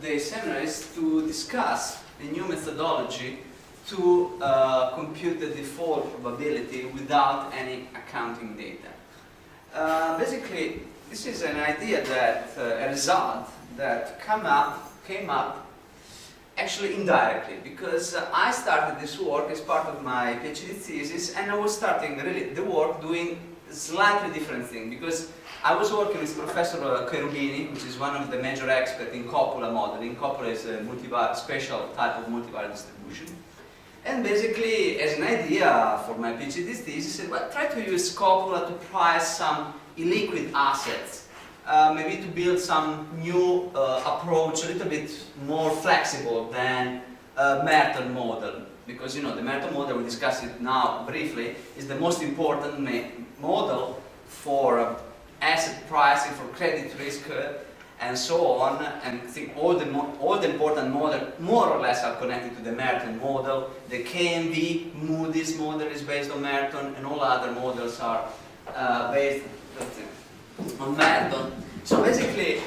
today's seminar is to discuss a new methodology to compute the default probability without any accounting data. Basically, this is an idea that, a result that came up actually indirectly, because I started this work as part of my PhD thesis, and I was starting really the work doing slightly different thing, because I was working with Professor Cherubini, which is one of the major experts in copula modeling. Copula is a special type of multivariate distribution. And basically, as an idea for my PhD thesis, I said, well, try to use copula to price some illiquid assets, maybe to build some new approach, a little bit more flexible than Merton model. Because, you know, the Merton model, we discussed it now briefly, is the most important model for asset pricing, for credit risk, and so on. And I think all the important models more or less are connected to the Merton model. The KMV Moody's model is based on Merton, and all other models are based on Merton. So basically,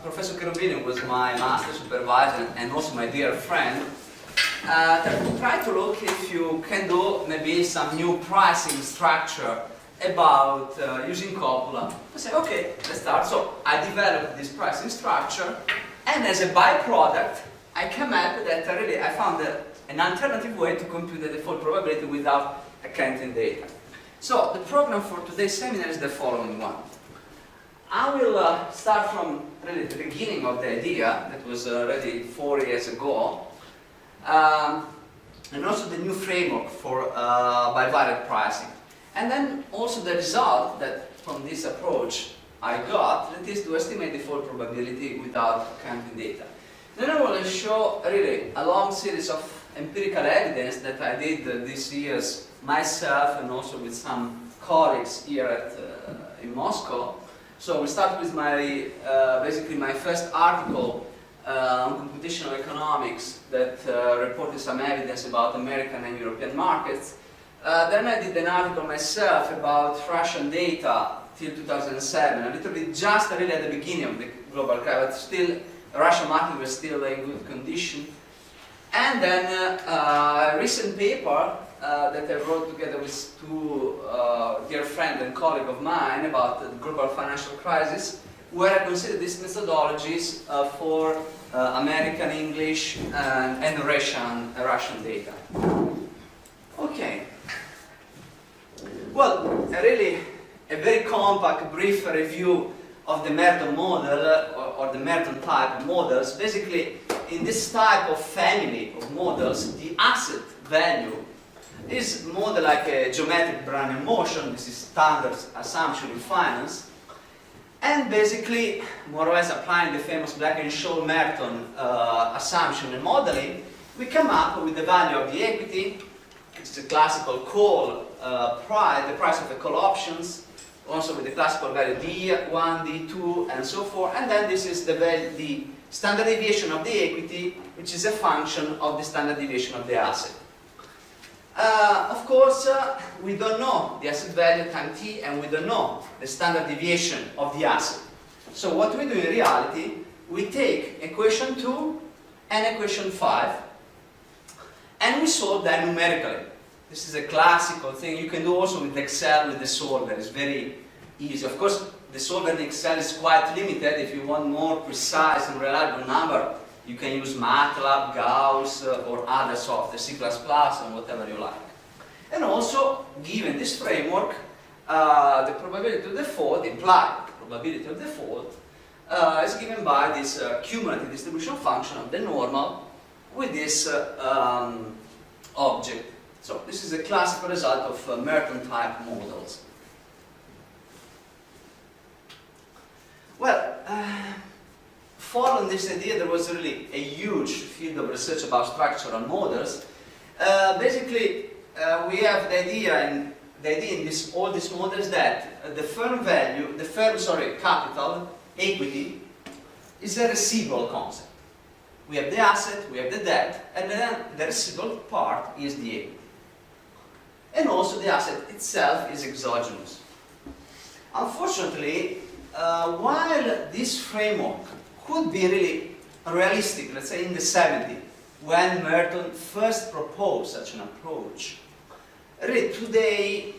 Professor Cherubini was my master supervisor and also my dear friend. Try to look if you can do maybe some new pricing structure about using copula. I said, okay, let's start. So I developed this pricing structure, and as a byproduct, I came up that really I found an alternative way to compute the default probability without accounting data. So the program for today's seminar is the following one. I will start from really the beginning of the idea that was already 4 years ago. And also the new framework for bivariate pricing. And then also the result that from this approach I got, that is to estimate default probability without accounting data. Then I will show really a long series of empirical evidence that I did these years myself and also with some colleagues here in Moscow. So we start with my, basically my first article on computational economics that reported some evidence about American and European markets. Then I did an article myself about Russian data till 2007, a little bit just really at the beginning of the global crisis, but still the Russian market was still in good condition. And then a recent paper that I wrote together with two dear friends and colleagues of mine about the global financial crisis, where I consider these methodologies for American English and Russian data. Okay. Well, really a very compact, brief review of the Merton model or the Merton type of models. Basically, in this type of family of models, the asset value is modeled like a geometric Brownian motion. This is standard assumption in finance. And basically, more or less applying the famous Black-Scholes Merton assumption and modeling, we come up with the value of the equity, which is a classical call price, the price of the call options, also with the classical value D1, D2, and so forth. And then this is the standard deviation of the equity, which is a function of the standard deviation of the asset. Of course, we don't know the asset value time t, and we don't know the standard deviation of the asset. So what we do in reality, we take equation 2 and equation 5, and we solve them numerically. This is a classical thing. You can do also with Excel with the solver. It's very easy. Of course, the solver in Excel is quite limited. If you want more precise and reliable number, you can use MATLAB, Gauss, or other software, C++, and whatever you like. And also, given this framework, the probability of default, implied probability of default, is given by this cumulative distribution function of the normal with this object. So this is a classical result of Merton type models. Well, following this idea, there was really a huge field of research about structural models. Basically, we have the idea in all these models that the firm value, capital, equity, is a residual concept. We have the asset, we have the debt, and then the residual part is the equity. And also the asset itself is exogenous. Unfortunately, while this framework could be really realistic, let's say in the 70s, when Merton first proposed such an approach. Really, today,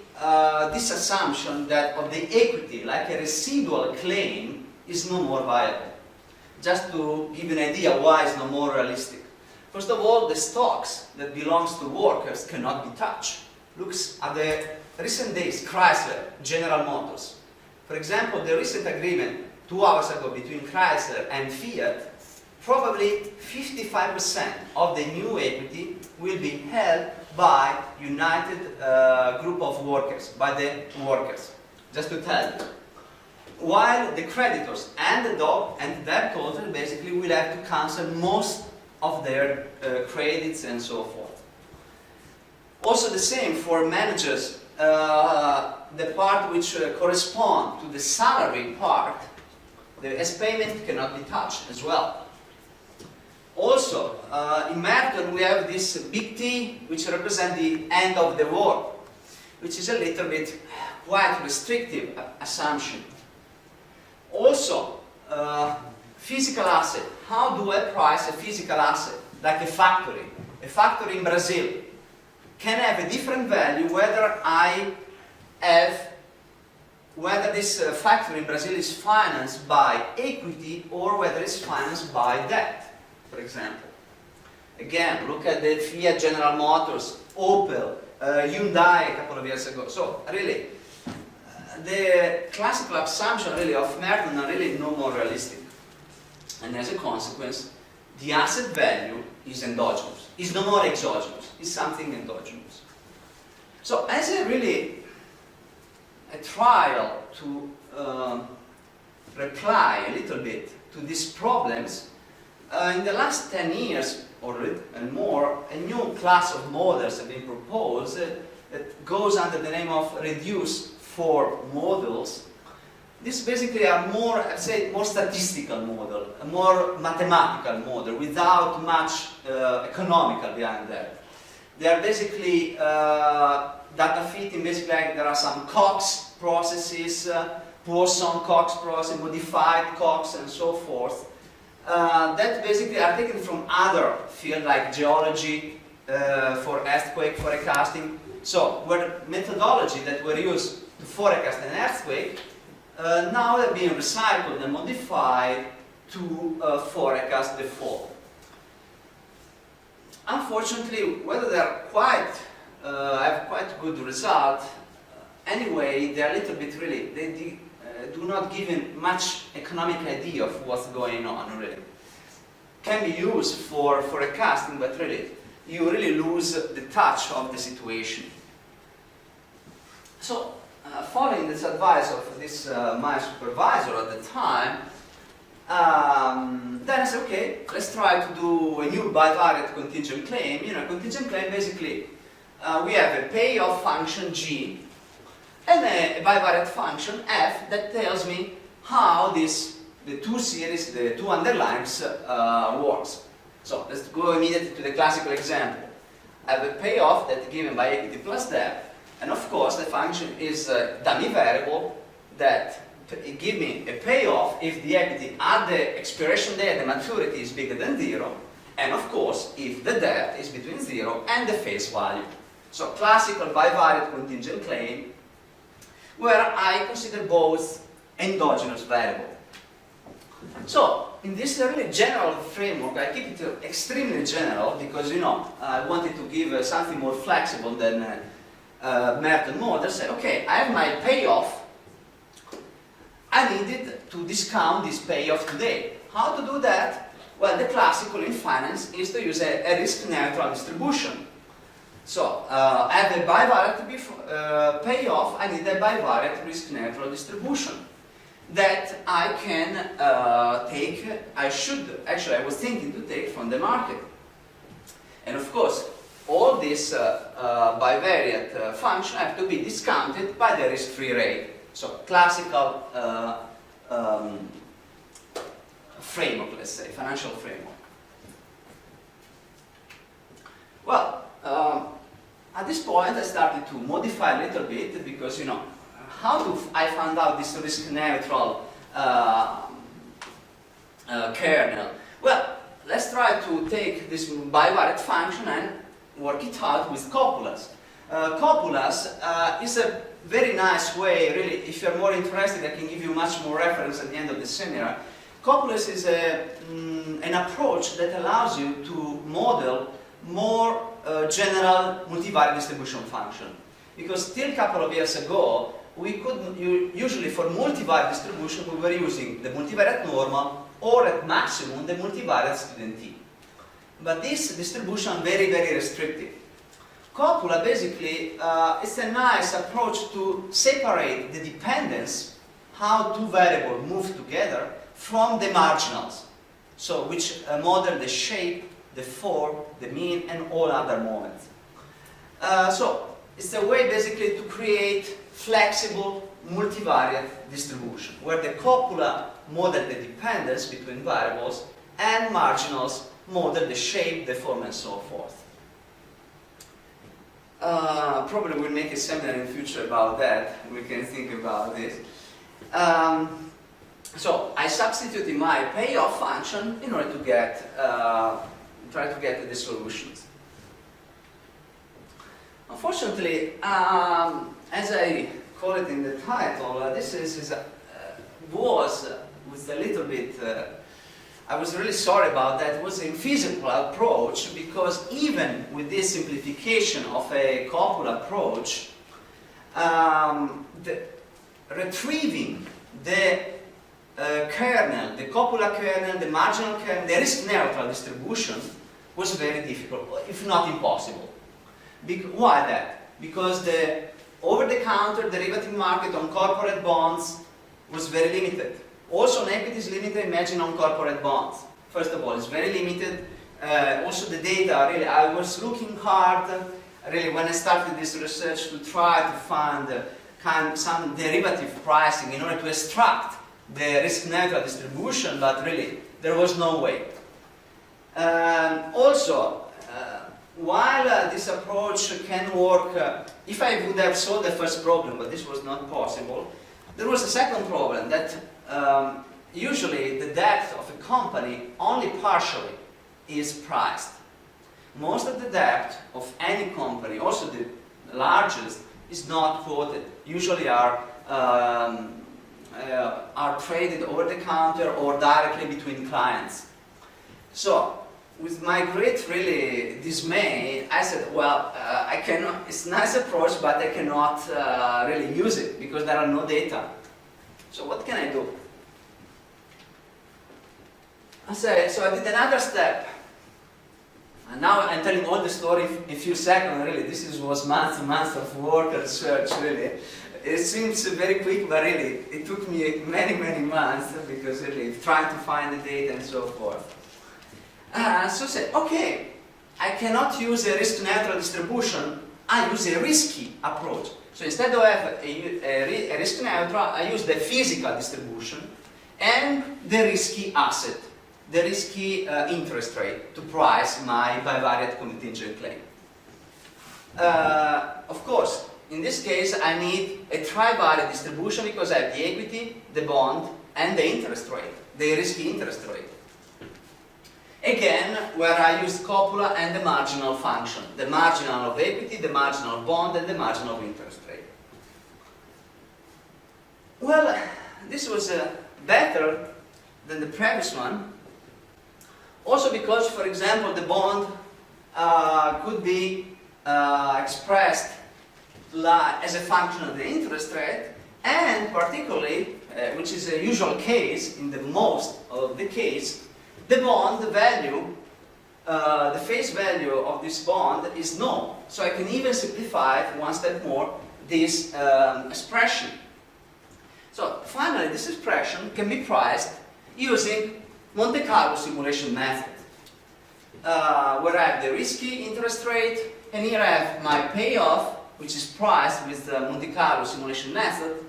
this assumption that of the equity, like a residual claim, is no more viable. Just to give you an idea why it's no more realistic. First of all, the stocks that belongs to workers cannot be touched. Looks at the recent days, Chrysler, General Motors. For example, the recent agreement 2 hours ago between Chrysler and Fiat, probably 55% of the new equity will be held by united group of workers, by the workers, just to tell you. While the creditors and the debt holder basically will have to cancel most of their credits and so forth. Also the same for managers, the part which correspond to the salary part, the S payment cannot be touched as well. Also, in Merton we have this big T, which represents the end of the war, which is a little bit quite restrictive assumption. Also, physical asset. How do I price a physical asset? Like a factory. A factory in Brazil can have a different value whether this factory in Brazil is financed by equity or whether it's financed by debt, for example. Again, look at the Fiat, General Motors, Opel, Hyundai a couple of years ago. So really, the classical assumption really of Merton are really no more realistic. And as a consequence, the asset value is endogenous. It's no more exogenous. It's something endogenous. So as a trial to reply a little bit to these problems, in the last 10 years or and more, a new class of models have been proposed that goes under the name of reduced form models. These basically are more, I'd say, more statistical model, a more mathematical model, without much economical behind that. They are basically data fitting, basically like there are some Cox processes, Poisson-Cox process, modified Cox, and so forth, that basically are taken from other fields like geology, for earthquake forecasting. So, where methodology that were used to forecast an earthquake now have been recycled and modified to forecast the fall. Unfortunately, whether they are have quite good result, anyway, they are a little bit really, they do not give you much economic idea of what's going on, really. Can be used for forecasting, but really, you really lose the touch of the situation. So, following this advice of this my supervisor at the time, then I said, okay, let's try to do a new bivariate contingent claim. You know, contingent claim basically, we have a payoff function G and a bivariate function F that tells me how the two series, the two underlines works. So let's go immediately to the classical example. I have a payoff that's given by equity plus debt, and of course the function is a dummy variable that give me a payoff if the equity at the expiration date, the maturity is bigger than 0, and of course if the debt is between 0 and the face value. So classical bivariate contingent claim, where I consider both endogenous variable. So in this really general framework, I keep it extremely general because, you know, I wanted to give something more flexible than Merton model. Say, okay, I have my payoff. I needed to discount this payoff today. How to do that? Well, the classical in finance is to use a risk-neutral distribution. So, I have a bivariate payoff, I need a bivariate risk-neutral distribution that I can take, I was thinking to take from the market. And of course, all these bivariate functions have to be discounted by the risk-free rate. So, classical framework, let's say, financial framework. Well, at this point I started to modify a little bit because, you know, how do I find out this risk-neutral kernel? Well, try to take this bivariate function and work it out with copulas. Copulas is a very nice way, really, if you're more interested, I can give you much more reference at the end of the seminar. Copulas is an approach that allows you to model more general multivariate distribution function. Because till a couple of years ago, we could usually for multivariate distribution we were using the multivariate normal or at maximum the multivariate student t. But this distribution very, very restrictive. Copula basically is a nice approach to separate the dependence, how two variables move together, from the marginals. So which model the shape, the form, the mean, and all other moments. So it's a way basically to create flexible multivariate distribution, where the copula model the dependence between variables and marginals model the shape, the form, and so forth. Probably we'll make a seminar in the future about that. We can think about this. So I substituted my payoff function in order to get try to get the solutions. Unfortunately, as I call it in the title, this was a little bit. I was really sorry about that. It was a infeasible approach because even with this simplification of a copula approach, retrieving the kernel, the copula kernel, the marginal kernel, the risk-neutral distribution was very difficult, if not impossible. Why that? Because the over-the-counter derivative market on corporate bonds was very limited. Also on equity is limited, imagine on corporate bonds. First of all, it's very limited. Also the data, really, I was looking hard, really, when I started this research to try to find some derivative pricing in order to extract the risk-neutral distribution, but really, there was no way. Also, while this approach can work, if I would have solved the first problem, but this was not possible, there was a second problem that usually the debt of a company only partially is priced. Most of the debt of any company, also the largest, is not quoted. Usually are traded over the counter or directly between clients. So, with my great really dismay, I said, well, I cannot. It's a nice approach, but I cannot really use it because there are no data. So what can I do? So I did another step. And now I'm telling all the story in a few seconds, really. This was months and months of work and research, really. It seems very quick, but really, it took me many, many months because really, trying to find the data and so forth. So I said, okay, I cannot use a risk-neutral distribution, I use a risky approach. So instead of a risk-neutral, I use the physical distribution and the risky asset, the risky interest rate to price my bivariate contingent claim. Of course, in this case, I need a trivariate distribution because I have the equity, the bond, and the interest rate, the risky interest rate. Again, where I use copula and the marginal function, the marginal of equity, the marginal of bond, and the marginal of interest rate. Well, this was better than the previous one. Also because, for example, the bond could be expressed as a function of the interest rate, and particularly, which is a usual case in the most of the case, the bond value, the face value of this bond is known. So I can even simplify one step more this expression. So finally, this expression can be priced using Monte Carlo simulation method, where I have the risky interest rate, and here I have my payoff, which is priced with the Monte Carlo simulation method,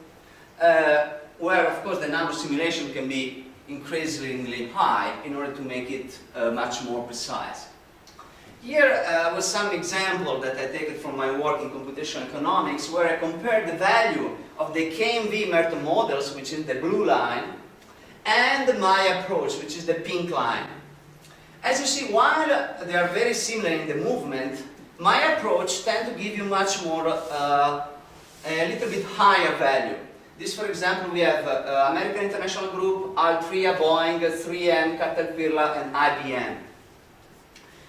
where of course the number of simulation can be increasingly high in order to make it much more precise. Here was some example that I take it from my work in computational economics, where I compare the value of the KMV-Merton models, which is the blue line, and my approach, which is the pink line. As you see, while they are very similar in the movement, my approach tends to give you much more, a little bit higher value. This, for example, we have American International Group, Altria, Boeing, 3M, Caterpillar, and IBM.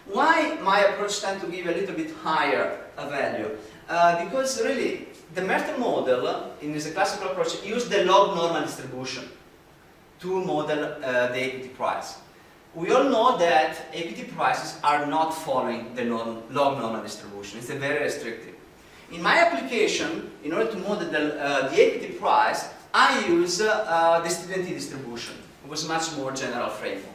Why my approach tends to give a little bit higher value? Because really, the Merton model, in this classical approach, used the log normal distribution to model the equity price. We all know that equity prices are not following the log normal distribution. It's very restrictive. In my application, in order to model the equity price, I use the student distribution. It was a much more general framework.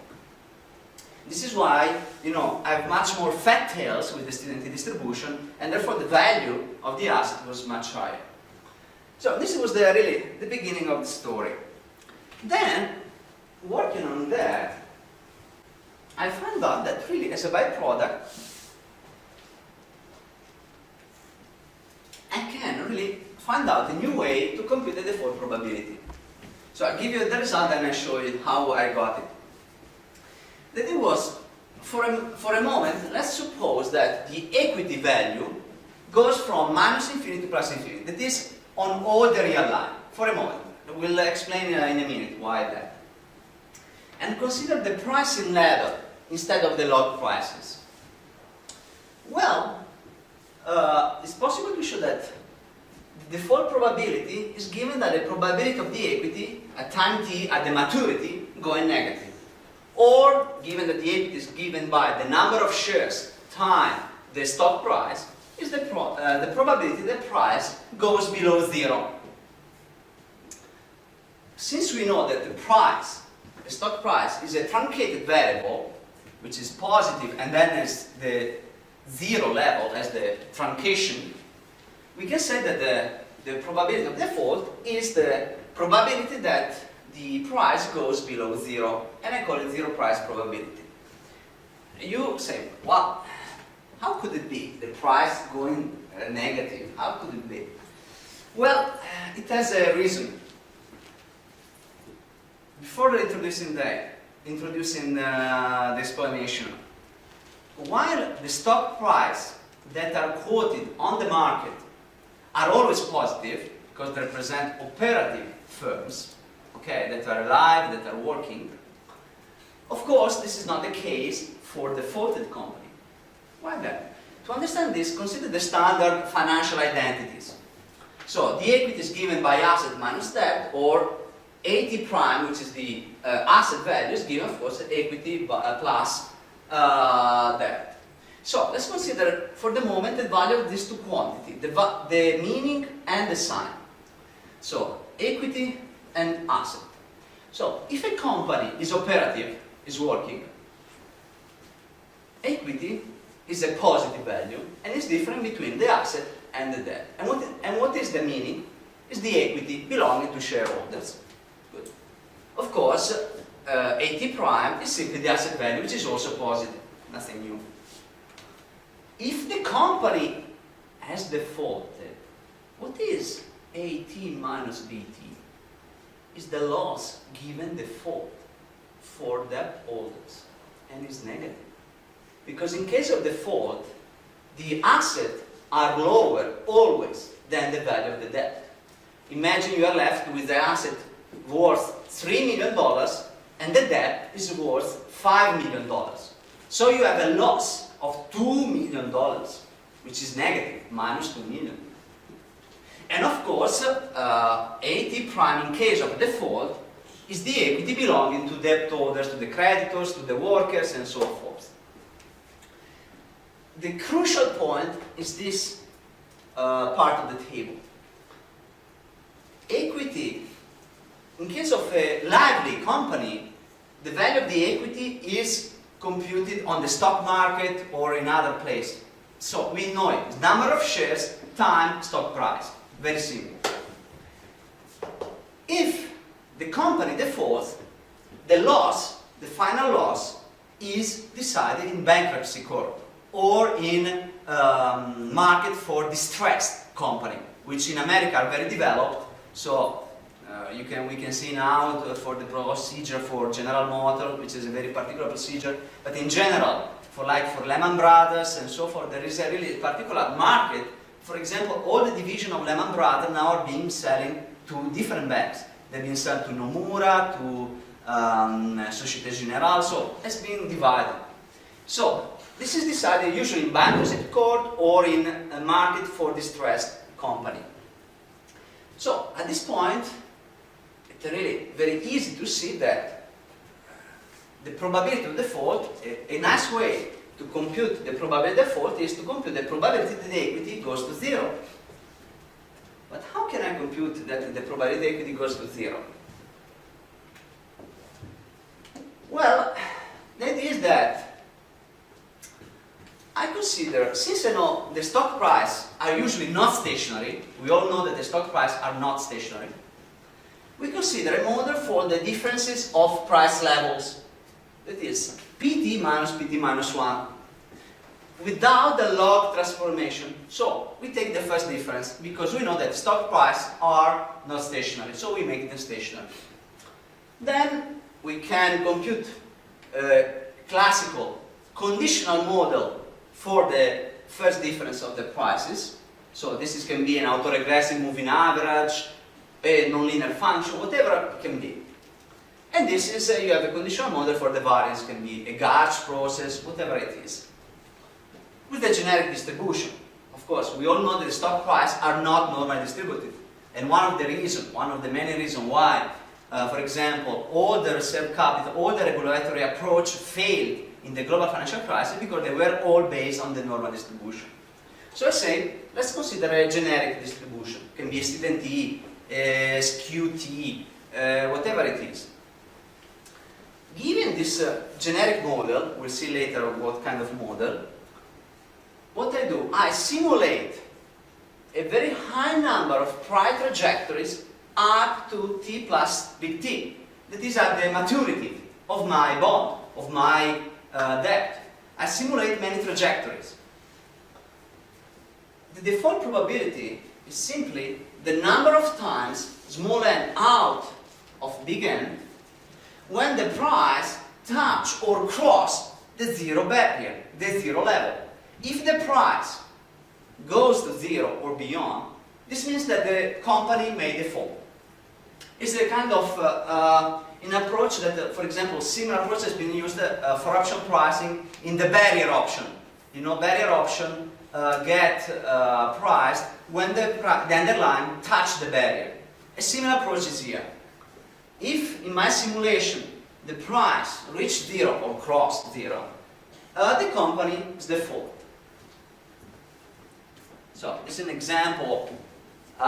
This is why, I have much more fat tails with the student distribution, and therefore the value of the asset was much higher. So this was really the beginning of the story. Then, working on that, I found out that really, as a byproduct, I can really find out a new way to compute the default probability. So I'll give you the result and I'll show you how I got it. The thing was, for a moment, let's suppose that the equity value goes from minus infinity to plus infinity. That is on all the real line. For a moment. We'll explain in a minute why that. And consider the pricing level instead of the log prices. Well, it's possible to show that the default probability is given that the probability of the equity at time t at the maturity going negative. Or, given that the equity is given by the number of shares time the stock price, is the probability the price goes below zero. Since we know that the stock price is a truncated variable, which is positive, and then is the zero level as the truncation, we can say that the probability of default is the probability that the price goes below zero, and I call it zero price probability. You say, well, how could it be? The price going negative, how could it be? Well, it has a reason. Before introducing the explanation, while the stock price that are quoted on the market are always positive, because they represent operative firms, okay, that are alive, that are working, of course this is not the case for defaulted company. Why that? To understand this, consider the standard financial identities. So the equity is given by asset minus debt, or AT prime, which is the asset value, is given, of course, equity plus debt. So let's consider for the moment the value of these two quantities, the meaning and the sign. So equity and asset. So if a company is operative, is working, equity is a positive value and is different between the asset and the debt. And what is the meaning? Is the equity belonging to shareholders. Good. Of course, AT prime is simply the asset value, which is also positive. Nothing new. If the company has defaulted, what is AT minus BT? Is the loss given default for debt holders, and is negative. Because in case of default, the assets are lower always than the value of the debt. Imagine you are left with the asset worth $3 million and the debt is worth $5 million. So you have a loss of $2 million, which is negative, minus $2 million. And of course, AT prime in case of default is the equity belonging to debt holders, to the creditors, to the workers, and so forth. The crucial point is this part of the table. Equity, in case of a lively company, the value of the equity is computed on the stock market or in other place. So we know it. Number of shares times stock price. Very simple. If the company defaults, the loss, the final loss, is decided in bankruptcy court or in market for distressed company, which in America are very developed. So we can see now for the procedure for General Motors, which is a very particular procedure, but in general, for Lehman Brothers and so forth, there is a really particular market. For example, all the division of Lehman Brothers now are being selling to different banks. They've been sold to Nomura, to Societe Generale, so it's been divided. So this is decided usually in bankruptcy court or in a market for distressed company. So at this point, it's really very easy to see that the probability of default, a nice way to compute the probability of default is to compute the probability that the equity goes to 0. But how can I compute that the probability of equity goes to 0? Well, the idea is that I consider, since I know the stock price are usually not stationary, we all know that the stock price are not stationary, we consider a model for the differences of price levels. That is PT minus PT minus 1 without the log transformation. So we take the first difference because we know that stock price are not stationary, so we make them stationary. Then we can compute a classical conditional model for the first difference of the prices. So this can be an autoregressive moving average, a nonlinear function, whatever it can be. And this is, you have a conditional model for the variance, can be a gauge process, whatever it is. With the generic distribution, of course, we all know that the stock price are not normally distributed. And one of the many reasons why, for example, all the reserve capital, all the regulatory approach failed in the global financial crisis because they were all based on the normal distribution. So I say, let's consider a generic distribution. It can be a student T, a skew T, whatever it is. Given this generic model, we'll see later what kind of model, what I do, I simulate a very high number of price trajectories up to T plus big T. That is at the maturity of my bond, of my debt. I simulate many trajectories. The default probability is simply the number of times small n out of big N when the price touch or cross the zero barrier, the zero level. If the price goes to 0 or beyond, this means that the company may default. It's a kind of an approach that, for example, similar approach has been used for option pricing in the barrier option. You know, barrier option get priced when the underlying touch the barrier. A similar approach is here. If in my simulation the price reached 0 or crossed 0, the company is default. So this is an example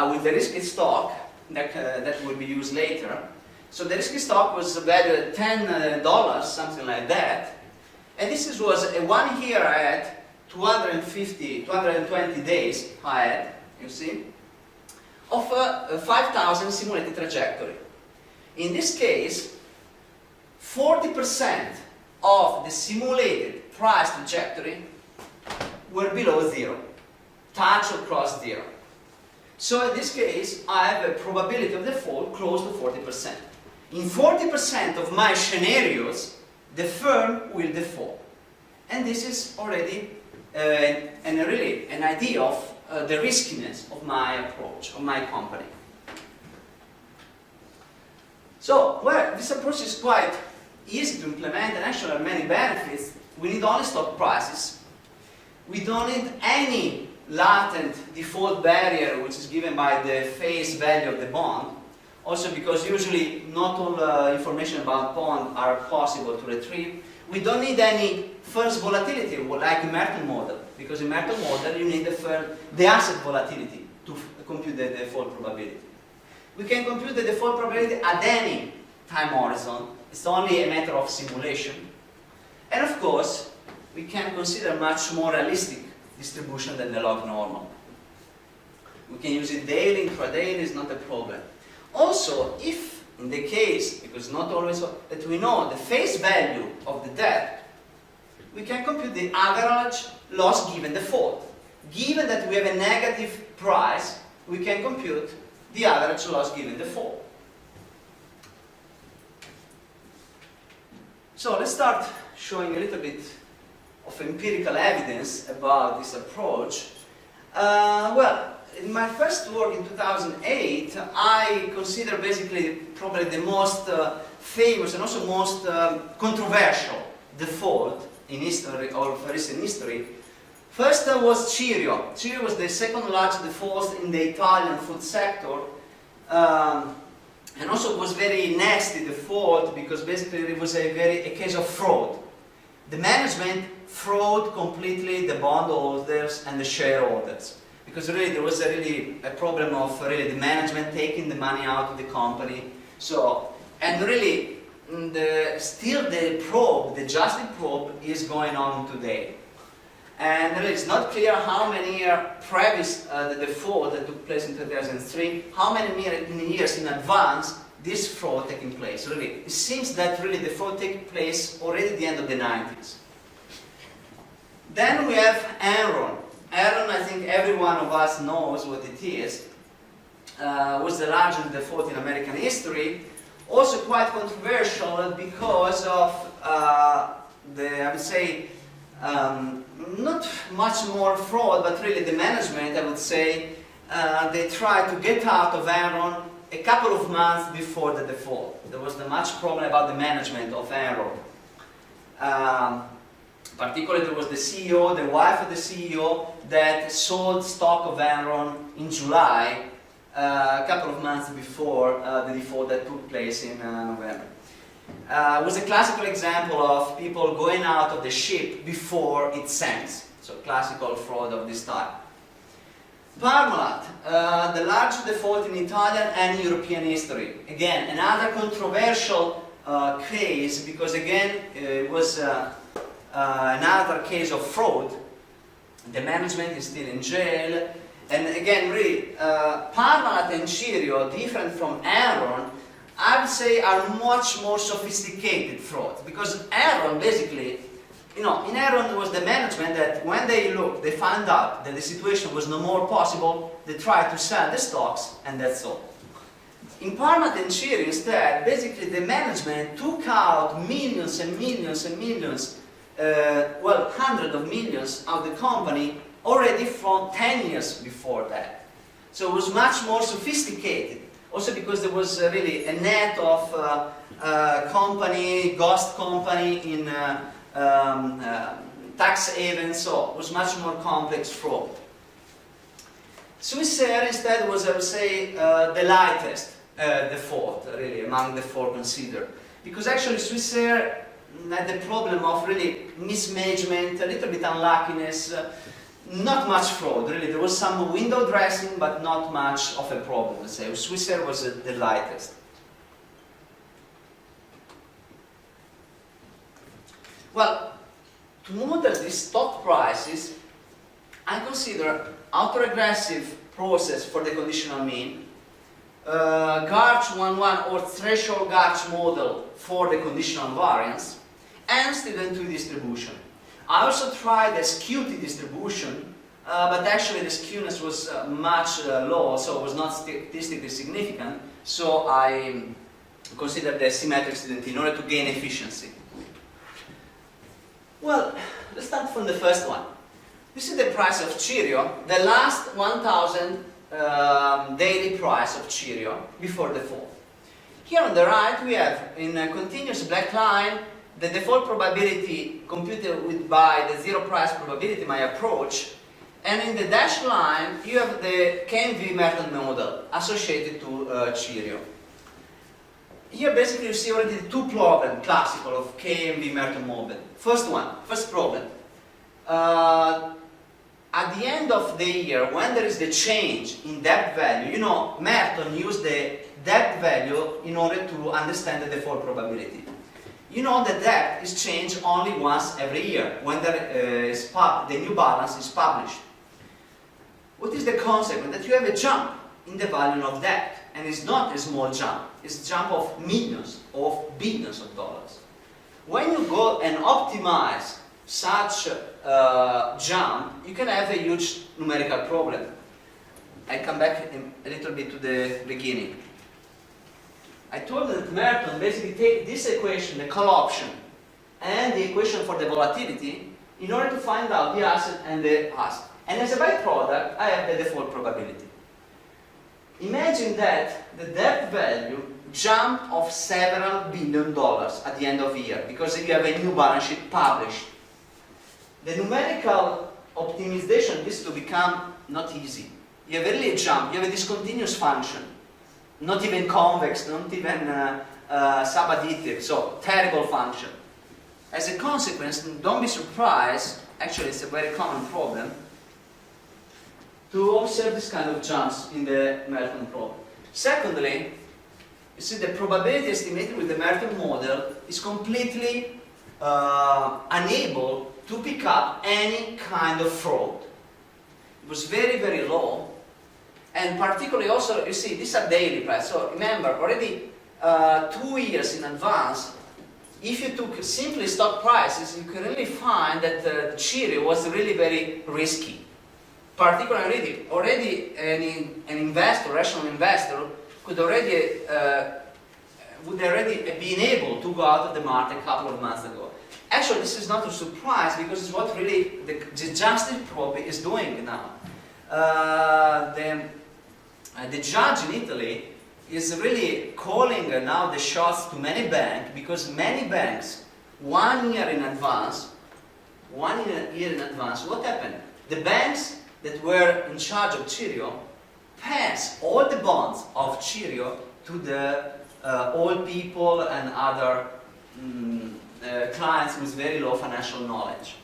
with the risky stock that will be used later. So the risky stock was valued at $10, something like that. And this was a 1 year at 220 days ahead, you see, of 5,000 simulated trajectory. In this case, 40% of the simulated price trajectory were below 0, touch or cross 0. So in this case, I have a probability of default close to 40%. In 40% of my scenarios, the firm will default. And this is already an idea of the riskiness of my approach, of my company. So, well, this approach is quite easy to implement and actually have many benefits. We need only stock prices. We don't need any latent default barrier which is given by the face value of the bond. Also because usually not all information about bond are possible to retrieve. We don't need any first volatility like Merton model, because in Merton model you need the asset volatility to compute the default probability. We can compute the default probability at any time horizon. It's only a matter of simulation. And of course, we can consider much more realistic distribution than the log normal. We can use it daily, intraday, is not a problem. Also, if in the case, because not always that we know the face value of the debt, we can compute the average loss given default. Given that we have a negative price, we can compute the average loss given default. So let's start showing a little bit of empirical evidence about this approach. Well, in my first work in 2008, I consider basically probably the most famous and also most controversial default in history, or recent history. First was Cirio. Cirio was the second largest default in the Italian food sector, and also was very nasty default because basically it was a case of fraud. The management fraud completely the bondholders and the shareholders, because really there was a problem of really the management taking the money out of the company. So, and really still the probe, the justice probe, is going on today. And really it's not clear how many years previous the default that took place in 2003, how many years in advance this fraud taking place. Really, it seems that really the fraud taking place already at the end of the 90s. Then we have Enron. Enron, I think every one of us knows what it is. Was the largest default in American history. Also quite controversial because of I would say, not much more fraud, but really the management, I would say, they tried to get out of Enron a couple of months before the default. There was much problem about the management of Enron. Particularly there was the CEO, the wife of the CEO, that sold stock of Enron in July, a couple of months before the default that took place in November. It was a classical example of people going out of the ship before it sank. So classical fraud of this type. Parmalat, the largest default in Italian and European history. Again, another controversial case, because again it was another case of fraud. The management is still in jail. And again, really, Parmalat and Cirio, different from Enron, I would say are much more sophisticated frauds. Because Enron basically, in Enron there was the management that when they looked, they found out that the situation was no more possible, they tried to sell the stocks, and that's all. In Parmalat and Cirio instead, basically the management took out millions and millions and millions, well, hundreds of millions of the company already from 10 years before that. So it was much more sophisticated. Also because there was really a net of ghost company in tax havens, so it was much more complex fraud. Swissair instead was, I would say, the lightest default, really, among the four considered. Because actually Swissair had the problem of really mismanagement, a little bit unluckiness, not much fraud, really. There was some window dressing, but not much of a problem, let's say. Swissair was the lightest. Well, to model these stock prices, I consider autoregressive process for the conditional mean, Garch 1-1 or threshold Garch model for the conditional variance, and student tree distribution. I also tried a skew-t distribution, but actually the skewness was much lower, so it was not statistically significant, so I considered the symmetric student in order to gain efficiency. Well, let's start from the first one. This is the price of Cirio, the last 1,000 daily price of Cirio before default. Here on the right we have, in a continuous black line, the default probability computed by the zero price probability, my approach, and in the dashed line you have the KMV-Merton model associated to Cirio. Here basically you see already the two problems, classical, of KMV-Merton model. First problem. At the end of the year, when there is the change in debt value, Merton used the debt value in order to understand the default probability. The debt is changed only once every year, when the new balance is published. What is the consequence? That you have a jump in the value of debt, and it's not a small jump, it's a jump of millions, of billions of dollars. When you go and optimize such jump, you can have a huge numerical problem. I come back a little bit to the beginning. I told that Merton basically take this equation, the call option, and the equation for the volatility in order to find out the asset and the asset. And as a byproduct, I have the default probability. Imagine that the debt value jumped of several $billion at the end of the year because you have a new balance sheet published. The numerical optimization is to become not easy. You have really a jump, you have a discontinuous function, not even convex, not even subadditive, so terrible function. As a consequence, don't be surprised, actually it's a very common problem, to observe this kind of jumps in the Merton problem. Secondly, you see the probability estimated with the Merton model is completely unable to pick up any kind of fraud. It was very, very low. And particularly also, you see, these are daily prices. So remember, already 2 years in advance, if you took simply stock prices, you can really find that the Cheerio was really very risky. Particularly, already an investor, rational investor, would already been able to go out of the market a couple of months ago. Actually, this is not a surprise because it's what really the justice probe is doing now. The judge in Italy is really calling now the shots to many banks because many banks, 1 year in advance, what happened? The banks that were in charge of Cheerio passed all the bonds of Cheerio to the old people and other clients with very low financial knowledge.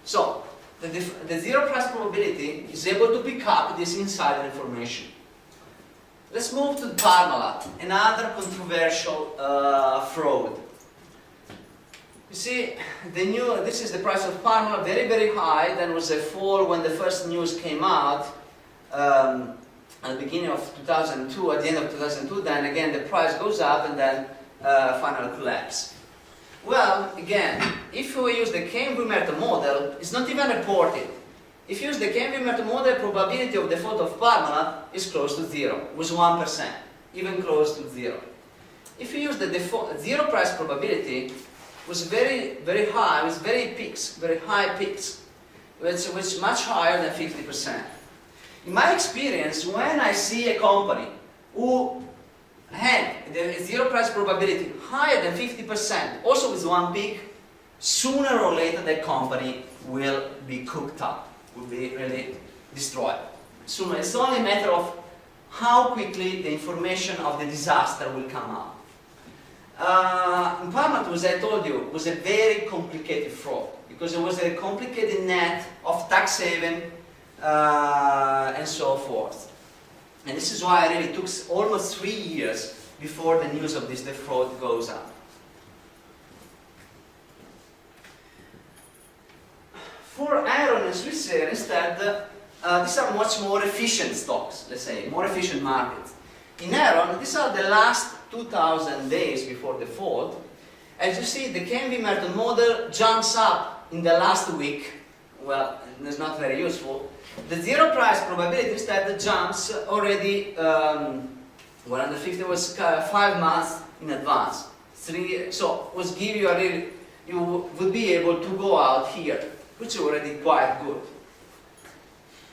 So, the zero price probability is able to pick up this insider information. Let's move to Parmalat, another controversial fraud. You see, this is the price of Parmalat, very, very high. Then was a fall when the first news came out at the beginning of 2002, at the end of 2002. Then again, the price goes up and then final collapse. Well, again, if we use the KMV-Merton model, it's not even reported. If you use the KMV-Merton model, probability of default of Parmalat is close to 0, with 1%, even close to 0. If you use the zero price probability, was very, very high, with very high peaks, which was much higher than 50%. In my experience, when I see a company who had the zero price probability higher than 50%, also with one peak, sooner or later that company will be cooked up, will be really destroyed. Sooner, it's only a matter of how quickly the information of the disaster will come out. Parmalat, as I told you, was a very complicated fraud because it was a complicated net of tax haven and so forth. And this is why it really took almost 3 years before the news of this fraud goes out. For Aeron and Swissair, instead, these are much more efficient stocks, let's say, more efficient markets. In Aeron, these are the last 2,000 days before the fall. As you see, the KMV-Merton model jumps up in the last week. Well, it's not very useful. The zero price probability instead jumps already, 150 was 5 months in advance. So was give you a really, you would be able to go out here, which is already quite good.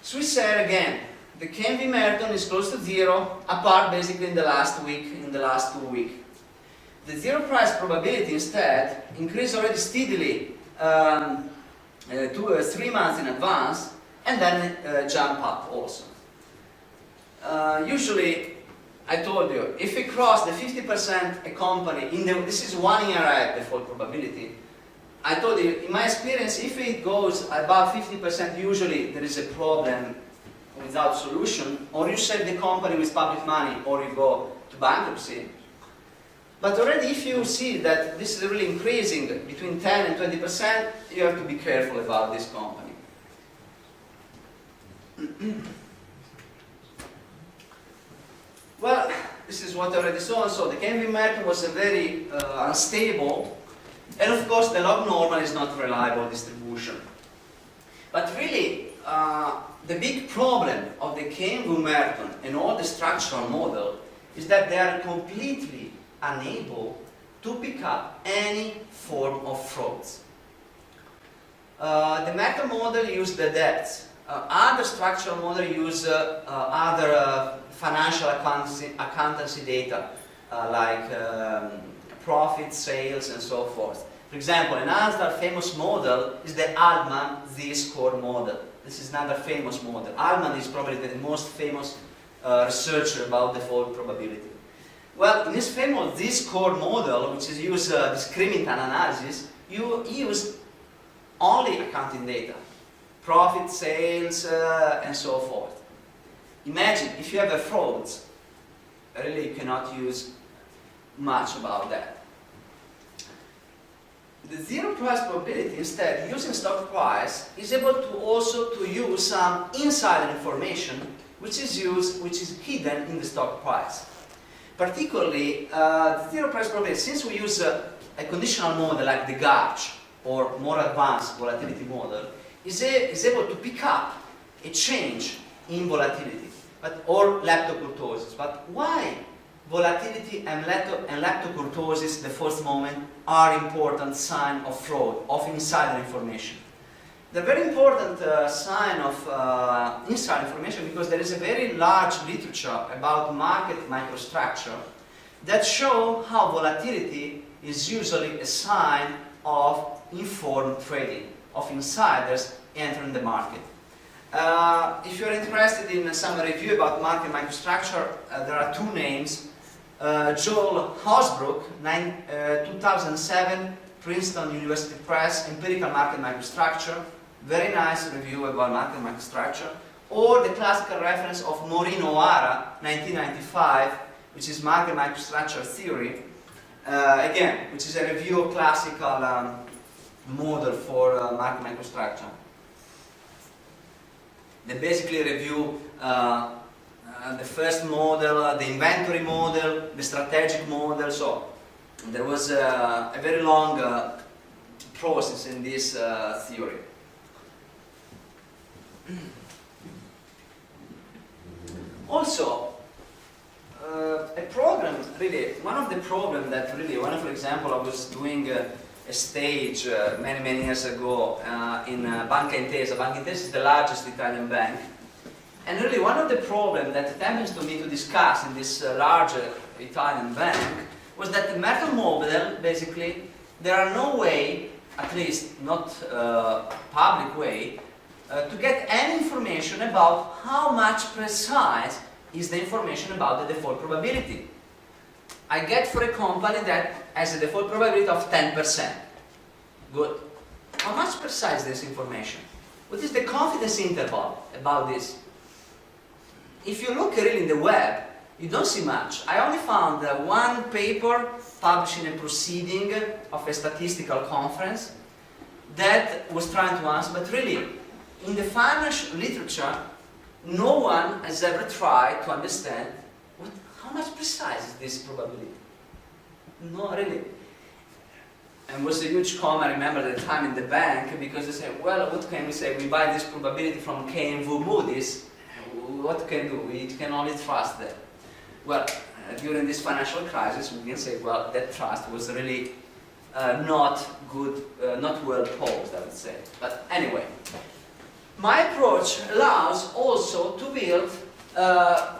Swissair again, the KMV-Merton is close to 0, apart basically in the last week, in the last 2 weeks. The zero price probability instead increased already steadily 3 months in advance, and then jump up also. Usually, I told you, if we cross the 50% a company, this is 1 year ahead default probability, I told you, in my experience, if it goes above 50%, usually there is a problem without solution, or you sell the company with public money, or you go to bankruptcy. But already if you see that this is really increasing between 10 and 20%, you have to be careful about this company. Well, this is what I already saw. So the KMV-Merton was a very unstable, and of course the log normal is not reliable distribution. But really, the big problem of the KMV-Merton and all the structural model is that they are completely unable to pick up any form of frauds. The Merton model used the debts. Other structural models use other financial accountancy data like profit, sales, and so forth. For example, another famous model is the Altman Z-score model. This is another famous model. Altman is probably the most famous researcher about default probability. Well, in this famous Z-score model, which is used discriminant analysis, you use only accounting data, profit, sales, and so forth. Imagine if you have a fraud, really you cannot use much about that. The zero price probability, instead, using stock price, is able to also to use some insider information which is hidden in the stock price. Particularly, the zero price probability, since we use a conditional model like the Gauge or more advanced volatility model, is able to pick up a change in volatility or leptokurtosis. But why volatility and leptokurtosis, the first moment, are important sign of fraud, of insider information? They're very important sign of insider information because there is a very large literature about market microstructure that show how volatility is usually a sign of informed trading, of insiders entering the market. If you're interested in some review about market microstructure, there are two names. Joel Hosbrook, 2007, Princeton University Press, Empirical Market Microstructure, very nice review about market microstructure, or the classical reference of Maureen O'Hara, 1995, which is Market Microstructure Theory, again, which is a review of classical model for market microstructure. They basically review the first model, the inventory model, the strategic model. So there was a very long process in this theory. Also, a problem, really, one of the problems that really, for example, I was doing a stage many years ago in Banca Intesa. Banca Intesa is the largest Italian bank. And really one of the problems that happens to me to discuss in this larger Italian bank was that the Merton model, basically, there are no way, at least not public way, to get any information about how much precise is the information about the default probability. I get for a company that has a default probability of 10%. Good. How much precise is this information? What is the confidence interval about this? If you look really in the web, you don't see much. I only found one paper published in a proceeding of a statistical conference that was trying to answer, but really, in the financial literature, no one has ever tried to understand how much precise is this probability. No, really. And it was a huge comment, I remember at the time in the bank, because they said, well, what can we say? We buy this probability from KMV Moody's. What can do? We can only trust them. Well, during this financial crisis, we can say, well, that trust was really not good, not well posed, I would say. But anyway, my approach allows also to build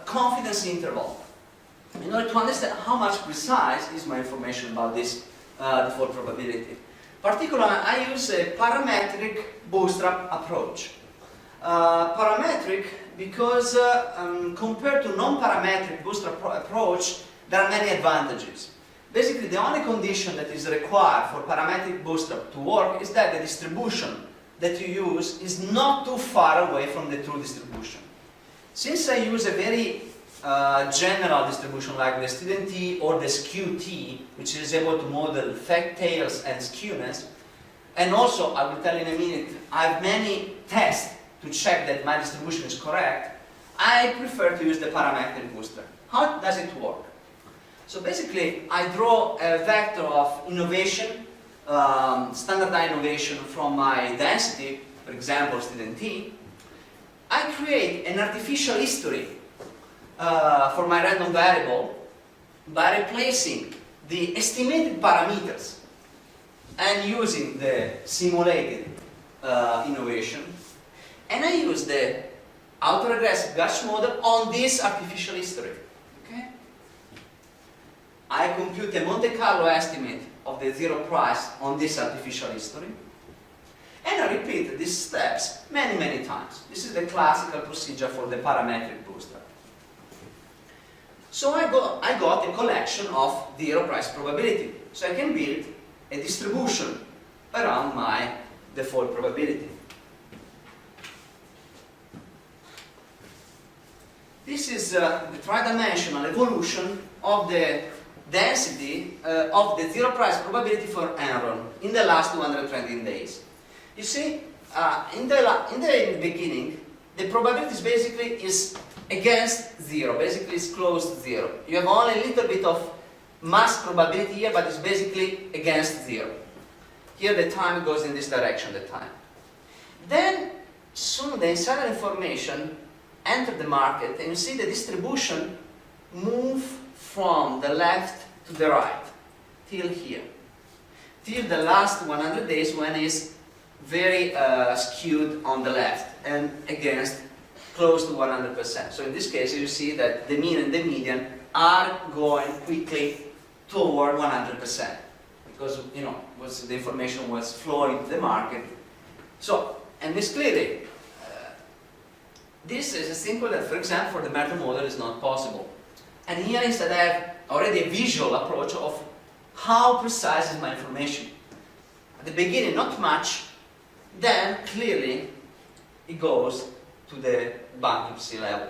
confidence interval in order to understand how much precise is my information about this default probability. Particularly, I use a parametric bootstrap approach. Parametric because compared to non-parametric bootstrap approach, there are many advantages. Basically, the only condition that is required for parametric bootstrap to work is that the distribution that you use is not too far away from the true distribution. Since I use a very general distribution like the student T or the skew T, which is able to model fact tails and skewness, and also, I will tell in a minute, I have many tests to check that my distribution is correct, I prefer to use the parametric bootstrap. How does it work? So basically, I draw a vector of innovation, standardized innovation from my density, for example, student T. I create an artificial history for my random variable by replacing the estimated parameters and using the simulated innovation, and I use the autoregressive Gauss model on this artificial history. Okay? I compute a Monte Carlo estimate of the zero price on this artificial history, and I repeat these steps many, many times. This is the classical procedure for the parametric booster. So I got a collection of zero price probability. So I can build a distribution around my default probability. This is the tridimensional evolution of the density of the zero price probability for Enron in the last 220 days. You see, in the beginning, the probability is basically against zero, basically it's close to zero. You have only a little bit of mass probability here, but it's basically against zero. Here the time goes in this direction, the time. Then, soon the insider information entered the market, and you see the distribution move from the left to the right, till here. Till the last 100 days when it's very skewed on the left and against close to 100%. So in this case you see that the mean and the median are going quickly toward 100% because the information was flowing to the market. So, and this clearly, this is a simple that, for example, for the Merton model is not possible. And here instead I have already a visual approach of how precise is my information. At the beginning not much, then clearly it goes to the bankruptcy level.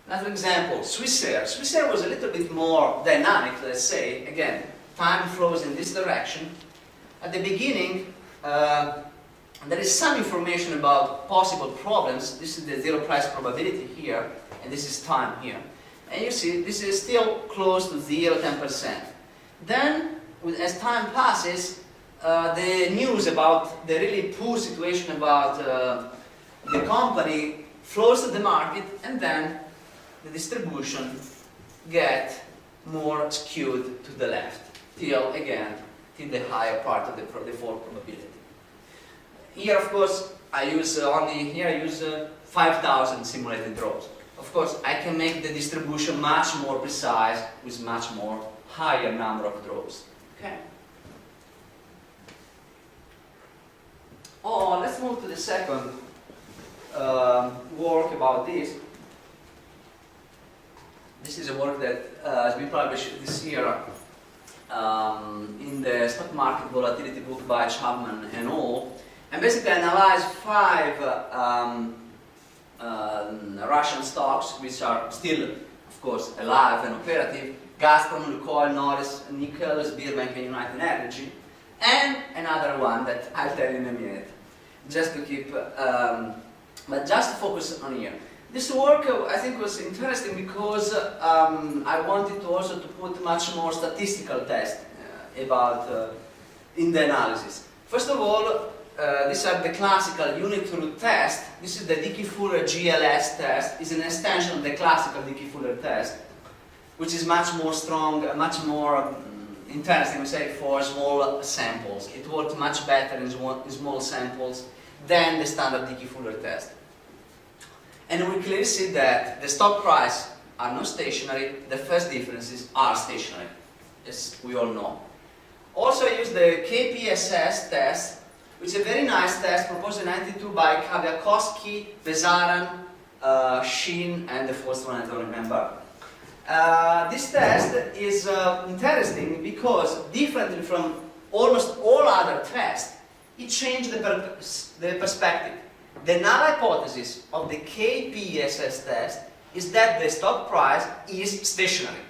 Another example, Swissair. Swissair was a little bit more dynamic, let's say. Again, time flows in this direction. At the beginning, there is some information about possible problems. This is the zero price probability here, and this is time here. And you see, this is still close to 0, 10%. Then, as time passes, the news about the really poor situation about the company flows to the market, and then the distribution gets more skewed to the left, till the higher part of the default probability. Here, of course, I use 5,000 simulated draws. Of course, I can make the distribution much more precise with much more higher number of draws. Okay. Oh, let's move to the second work about this. This is a work that has been published this year in the stock market volatility book by Chapman and al. And basically analyzed 5 Russian stocks which are still, of course, alive and operative: Gazprom, Lukoil, Noris, Nickel, Sberbank, and United Energy, and another one that I'll tell you in a minute, just to keep, but just to focus on here. This work I think was interesting because I wanted to also to put much more statistical tests about in the analysis. First of all, these are the classical unit root test. This is the Dickey-Fuller GLS test. It's an extension of the classical Dickey-Fuller test, which is much more strong, much more interesting, we say, for small samples. It works much better in small samples than the standard Dickey-Fuller test. And we clearly see that the stock price are not stationary, the first differences are stationary, as we all know. Also I use the KPSS test, which is a very nice test proposed in 1992 by Kwiatkowski, Besaran, Shin, and the first one I don't remember. This test is interesting because, differently from almost all other tests, it changed the perspective. The null hypothesis of the KPSS test is that the stock price is stationary,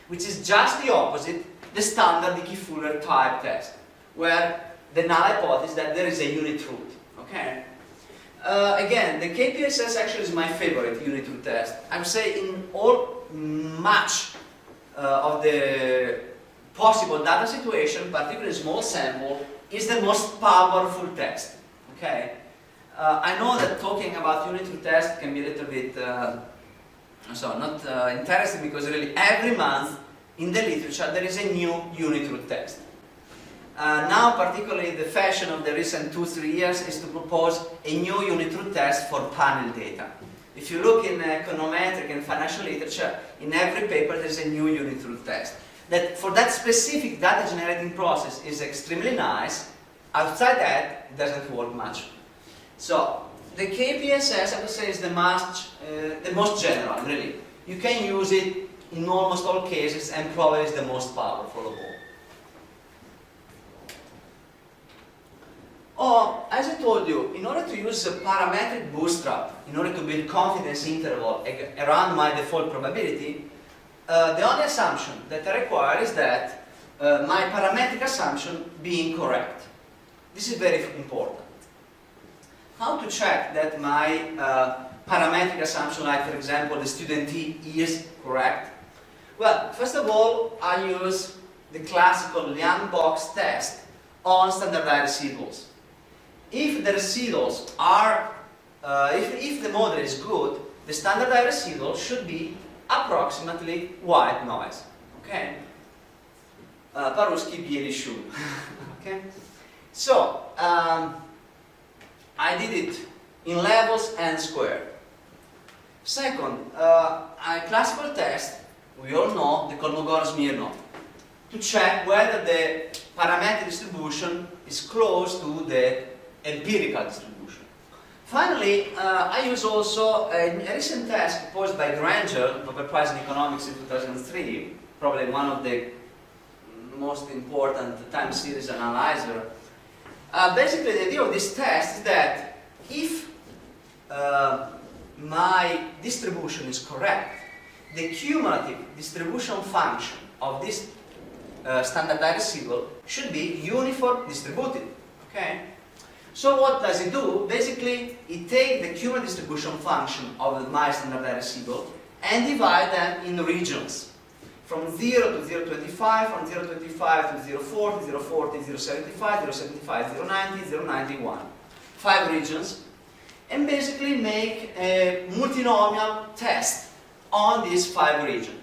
which is just the opposite the standard Dickey-Fuller type test, where the null hypothesis is that there is a unit root. Okay. Again, the KPSS actually is my favorite unit root test. I would say in much of the possible data situation, particularly small sample, is the most powerful test. Okay. I know that talking about unit root test can be a little bit So not interesting, because really every month in the literature there is a new unit root test. Now, particularly the fashion of the recent 2-3 years is to propose a new unit root test for panel data. If you look in econometric and financial literature, in every paper there is a new unit root test. That for that specific data generating process is extremely nice. Outside that, it doesn't work much. So the KPSS, I would say, is the most general, really. You can use it in almost all cases, and probably is the most powerful of all. Or, as I told you, in order to use a parametric bootstrap, in order to build confidence interval around my default probability, the only assumption that I require is that my parametric assumption be incorrect. This is very important. How to check that my parametric assumption, like for example the student T, is correct? Well, first of all, I use the classical Young box test on standardized residuals. If the residuals are, if the model is good, the standardized residual should be approximately white noise. Okay? По-русски белый шум. Okay? So, I did it in levels and square. Second, a classical test, we all know, the Kolmogorov-Smirnov, to check whether the parametric distribution is close to the empirical distribution. Finally, I use also a recent test proposed by Granger, Nobel Prize in Economics in 2003, probably one of the most important time series analyzer. Basically, the idea of this test is that if my distribution is correct, the cumulative distribution function of this standardized residual should be uniform distributed. Okay? So what does it do? Basically, it takes the cumulative distribution function of my standardized residual and divide them in regions. From 0 to 0.25, from 0.25 to 0.40, 0.40, 0.75, 0.75, 0.90, 0.91. 5 regions. And basically make a multinomial test on these 5 regions.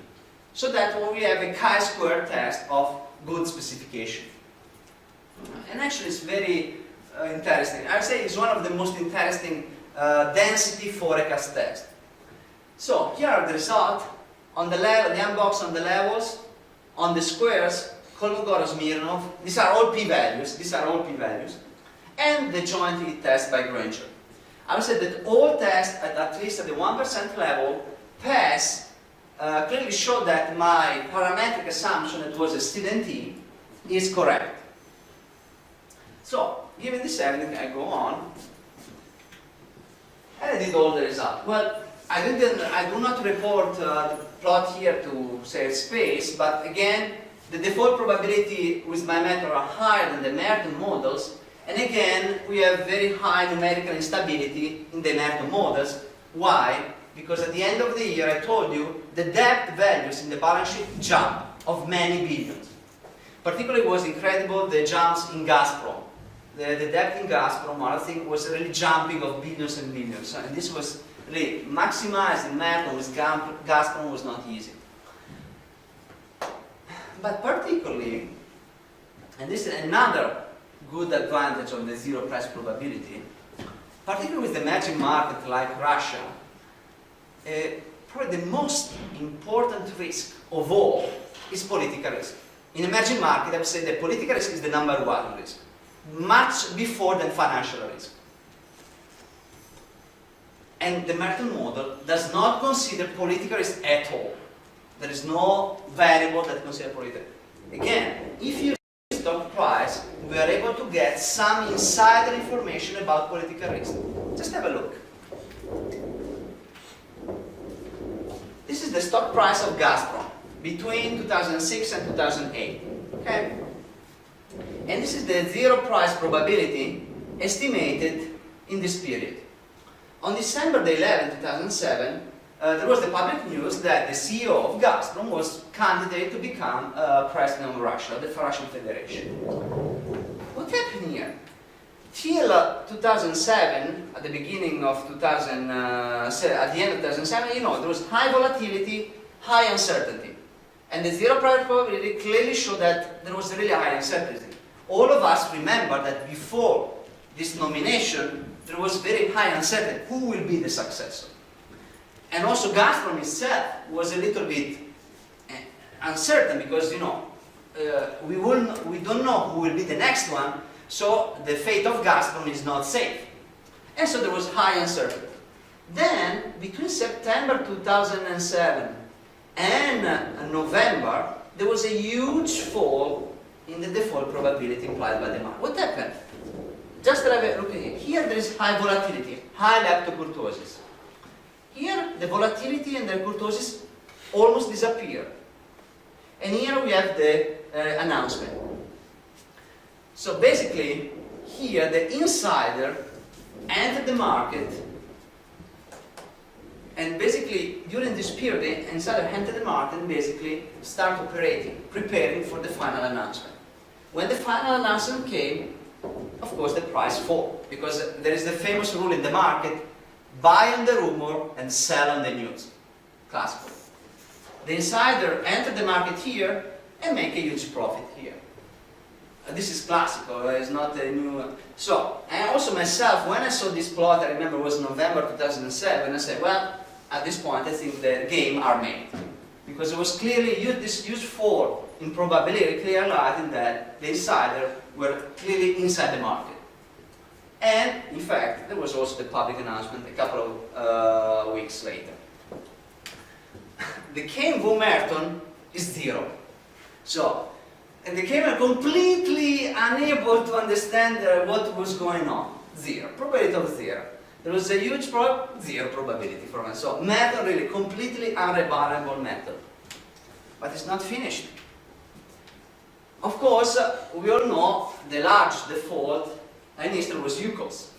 So that we have a chi-square test of good specification. And actually it's very interesting. I would say it's one of the most interesting density forecast tests. So here are the results. On the level, the unbox on the levels, on the squares, Kolmogorov-Smirnov. These are all p-values. These are all p-values. And the joint test by Granger. I would say that all tests, at least at the 1% level, pass, clearly show that my parametric assumption that was a student T is correct. So, given this evidence, I go on. And I did all the results. Well, I do not report the plot here to save space, but again, the default probability with my method are higher than the Merton models, and again, we have very high numerical instability in the Merton models. Why? Because at the end of the year, I told you, the debt values in the balance sheet jump of many billions. Particularly was incredible the jumps in Gazprom. The debt in Gazprom, I think, was really jumping of billions and billions, and this was really maximizing Merton with Gazprom was not easy. But particularly, and this is another good advantage of the zero price probability, particularly with emerging market like Russia, probably the most important risk of all is political risk. In emerging market, I would say that political risk is the #1 risk, much before than financial risk. And the Merton model does not consider political risk at all. There is no variable that considers political. Again, if you use stock price, we are able to get some insider information about political risk. Just have a look. This is the stock price of Gazprom between 2006 and 2008. Okay? And this is the zero price probability estimated in this period. On December 11, 2007, there was the public news that the CEO of Gazprom was candidate to become president of Russia, the Russian Federation. What happened here? till 2007, at the beginning of 2000, at the end of 2007, you know, there was high volatility, high uncertainty. And the zero price probability clearly showed that there was really high uncertainty. All of us remember that before this nomination, there was very high uncertainty. Who will be the successor? And also Gazprom itself was a little bit uncertain because, you know, we don't know who will be the next one, so the fate of Gazprom is not safe. And so there was high uncertainty. Then, between September 2007 and November, there was a huge fall in the default probability implied by the market. What happened? Just have a look at it. Here there is high volatility, high leptokurtosis. Here the volatility and the kurtosis almost disappear. And here we have the announcement. So basically, here the insider entered the market, and basically during this period the insider entered the market and basically start operating, preparing for the final announcement. When the final announcement came, of course the price fell, because there is the famous rule in the market: buy on the rumor and sell on the news. Classical. The insider entered the market here and make a huge profit here. This is classical, it's not a new... So, and also myself, when I saw this plot, I remember it was November 2007, I said, well, at this point I think the game are made. Because it was clearly this huge fall in probability, clearly highlighting that the insider were clearly inside the market. And, in fact, there was also the public announcement a couple of weeks later. The KMV-Merton is 0. So, and the KMV completely unable to understand what was going on. 0. Probability of 0. There was a huge 0 probability for us. So, Merton really completely unreliable method. But it's not finished. Of course, we all know the large default in history was UCOS.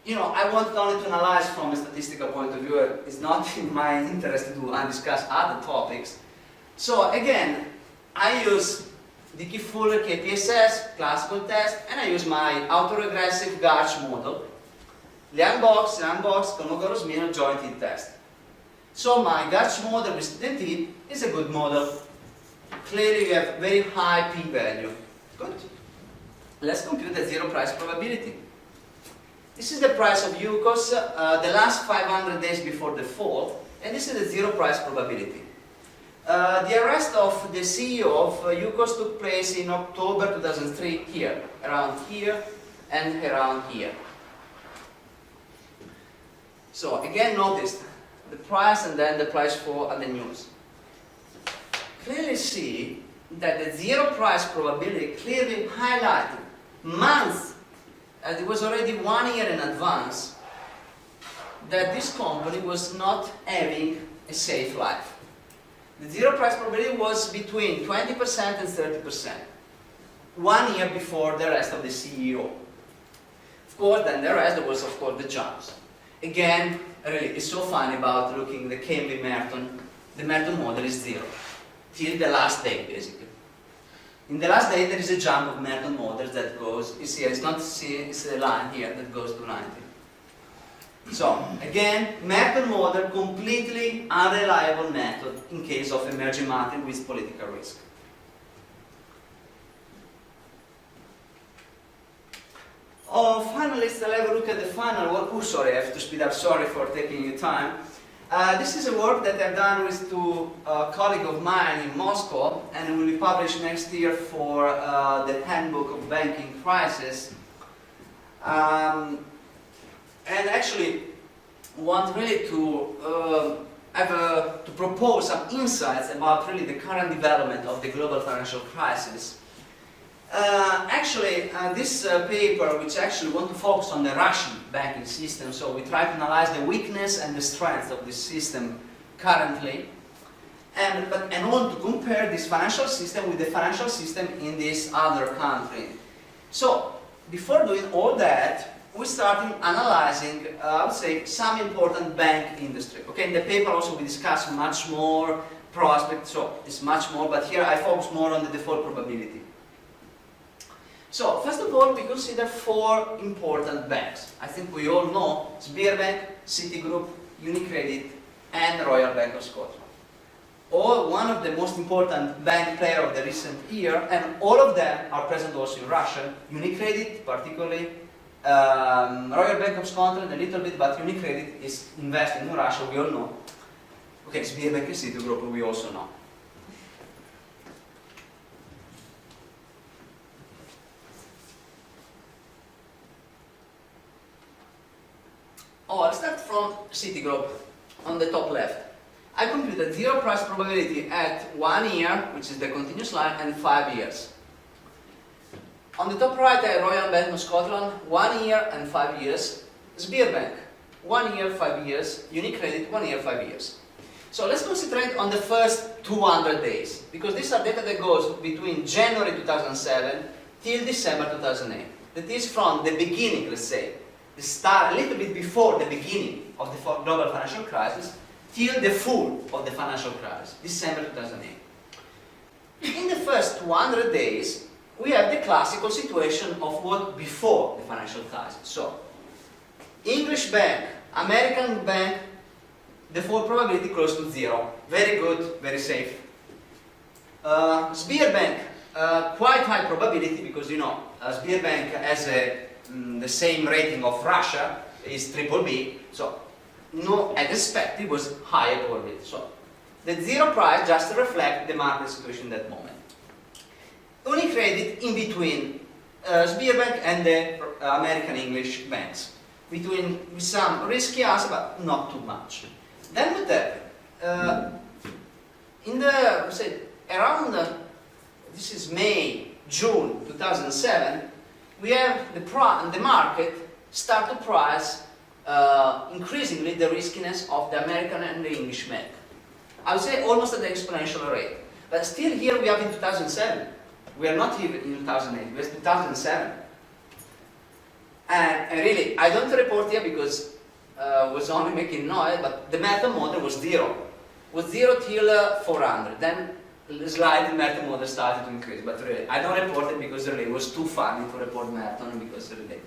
You know, I wanted only to analyze from a statistical point of view. It's not in my interest to discuss other topics. So again, I use Dickey-Fuller KPSS, classical test, and I use my autoregressive Garch model, Liang-Box, Kolmogorov-Smirnov joint heat test. So my Garch model with student heat is a good model. Clearly you have very high p-value. Good. Let's compute the zero price probability. This is the price of UCOS the last 500 days before the fall, and this is the zero price probability. The arrest of the CEO of UCOS took place in October 2003 here, around here and around here. So again, notice the price and then the price fall at the news. Clearly see that the zero price probability clearly highlighted months, as it was already 1 year in advance, that this company was not having a safe life. The zero price probability was between 20% and 30%, 1 year before the arrest of the CEO. Of course, then the rest was, of course, the jumps. Again, really, it's so funny about looking at the KMV-Merton. The Merton model is 0, till the last day, basically. In the last day, there is a jump of Merton models that goes, you see, it's not C, it's a line here that goes to 90. So, again, Merton model, completely unreliable method in case of emerging market with political risk. Oh, finally, let's have a look at the final work. Oh, sorry, I have to speed up. Sorry for taking your time. This is a work that I've done with two colleagues of mine in Moscow, and will be published next year for the Handbook of Banking Crisis. And actually, want really to to propose some insights about really the current development of the global financial crisis. This paper, which actually want to focus on the Russian banking system, so we try to analyze the weakness and the strength of this system currently, and want to compare this financial system with the financial system in this other country. So, before doing all that, we started analyzing, I would say, some important bank industry. Okay, in the paper also we discuss much more prospects, so it's much more, but here I focus more on the default probability. So, first of all, we consider four important banks. I think we all know Sberbank, Citigroup, Unicredit, and Royal Bank of Scotland. All one of the most important bank players of the recent year, and all of them are present also in Russia. Unicredit, particularly, Royal Bank of Scotland a little bit, but Unicredit is investing in Russia, we all know. Okay, Sberbank and Citigroup, we also know. Oh, I'll start from Citigroup on the top left. I computed zero price probability at 1 year, which is the continuous line, and 5 years. On the top right, I have Royal Bank of Scotland, 1 year and 5 years. Sberbank, 1 year, 5 years. Unicredit, 1 year, 5 years. So let's concentrate on the first 200 days, because these are data that goes between January 2007 till December 2008. That is from the beginning, let's say, the start a little bit before the beginning of the global financial crisis till the full of the financial crisis, December 2008. In the first 200 days, we have the classical situation of what before the financial crisis. So, English bank, American bank, default probability close to zero. Very good, very safe. Sberbank, quite high probability because you know Sberbank has the same rating of Russia, is BBB, so no, as expected, was higher probability. So the zero price just reflects the market situation at that moment. Unicredit in between Sberbank and the American English banks, between some risky assets, but not too much. Then what happened? In the, say, around, this is May, June 2007, we have the market start to price increasingly the riskiness of the American and the English bank. I would say almost at the exponential rate. But still here we have in 2007. We are not even in 2008, we're 2007. And really, I don't report here because I was only making noise, but the Merton model was zero. Was zero till 400. Then slightly Merton model started to increase, but really, I don't report it because really it was too funny to report Merton because really,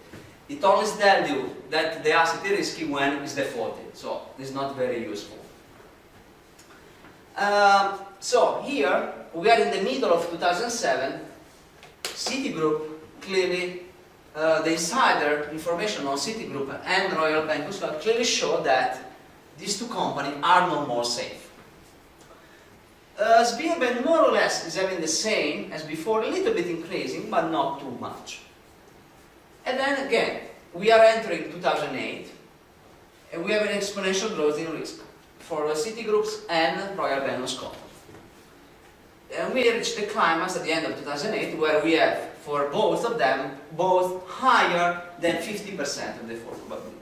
it only tells you that the asset is risky when it's defaulted, so it's not very useful. So here, we are in the middle of 2007, Citigroup clearly, the insider information on Citigroup and Royal Bank of Scotland clearly show that these two companies are no more safe. Sberbank more or less is having the same as before, a little bit increasing, but not too much. And then again, we are entering 2008, and we have an exponential growth in risk for Citigroups and Royal Bank of Scotland. And we reach the climax at the end of 2008, where we have, for both of them, both higher than 50% of the default probability.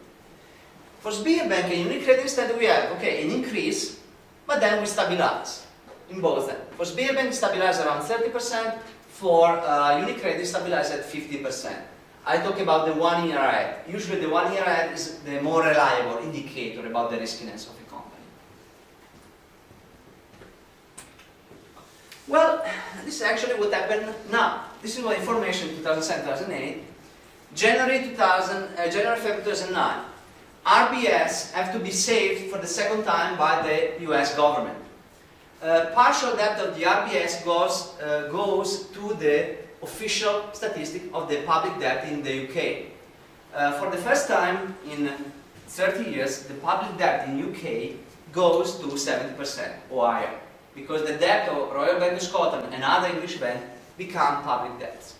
For Sberbank and Unicredit, instead, we have, okay, an increase, but then we stabilize in both of them. For Sberbank, stabilize around 30%, for Unicredit, stabilize at 50%. I talk about the 1 year ahead. Usually the 1 year ahead is the more reliable indicator about the riskiness of a company. Well, this is actually what happened now. This is what information 2007-2008. January, February 2009. RBS have to be saved for the second time by the US government. Partial debt of the RBS goes to the official statistic of the public debt in the UK. For the first time in 30 years, the public debt in UK goes to 70% or higher, because the debt of Royal Bank of Scotland and other English banks become public debts.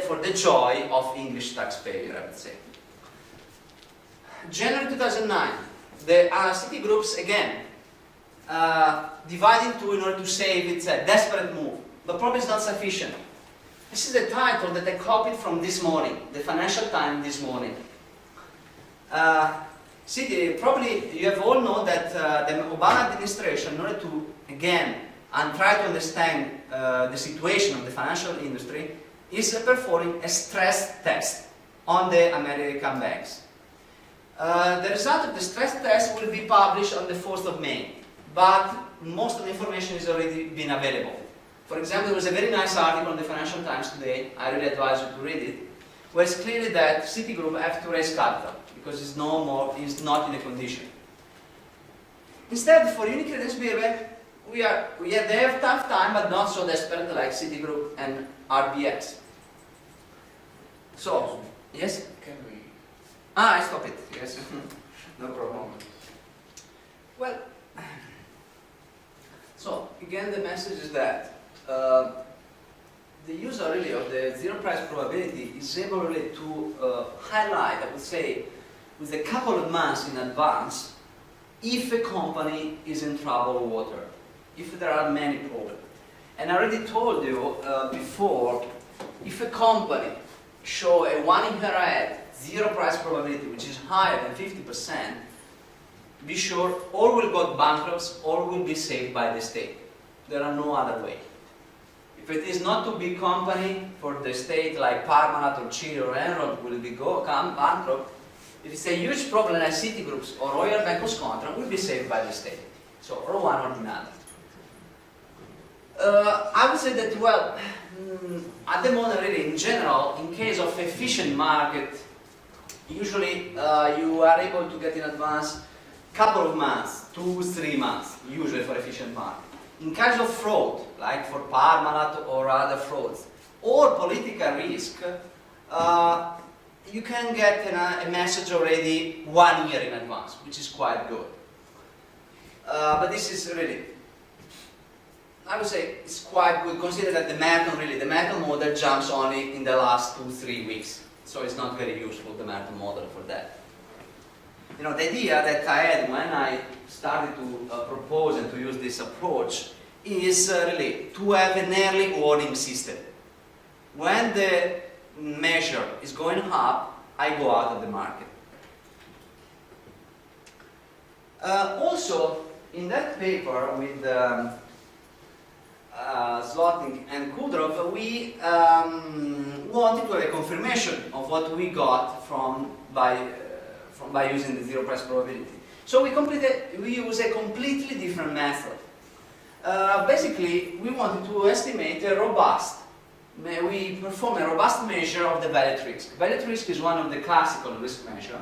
For the joy of English taxpayer, I would say. January 2009, the Citigroups again divided two in order to save. It's a desperate move, but probably it's not sufficient. This is the title that I copied from this morning, the Financial Times this morning. Probably you have all known that the Obama administration, in order to, again, and try to understand the situation of the financial industry, is performing a stress test on the American banks. The result of the stress test will be published on the 4th of May, but most of the information has already been available. For example, there was a very nice article on the Financial Times today, I really advise you to read it, where it's clearly that Citigroup have to raise capital because it's not in a condition. Instead, for Unicredit and Sberbank, they have tough time, but not so desperate like Citigroup and RBS. So, yes? Can we? I stop it. Yes, no problem. Well, so again, the message is that the user really of the zero price probability is able really to highlight, I would say, with a couple of months in advance, if a company is in troubled water, if there are many problems. And I already told you before, if a company show a 1 year ahead zero price probability, which is higher than 50%, be sure all will go bankrupt, all will be saved by the state. There are no other way. If it is not too big company for the state like Parmalat or Chile or Enron will come bankrupt, if it's a huge problem like Citigroup or Royal Bank of Scotland, will be saved by the state. So, or one or the other. I would say that, well, at the moment really in general, in case of efficient market, usually you are able to get in advance couple of months, 2-3 months, usually for efficient market. In case of fraud, like for Parmalat or other frauds, or political risk, you can get a message already 1 year in advance, which is quite good. But this is really, I would say, it's quite good. Consider that the Merton model jumps only in the last 2-3 weeks, so it's not very useful, the Merton model, for that. You know, the idea that I had when I started to propose and to use this approach is really to have an early warning system. When the measure is going up, I go out of the market. Also, in that paper with Zlotnik and Kudrov, we wanted to have a confirmation of what we got by using the zero price probability. So we use a completely different method. Basically, we wanted to estimate a robust, we perform a robust measure of the value risk. Value risk is one of the classical risk measures,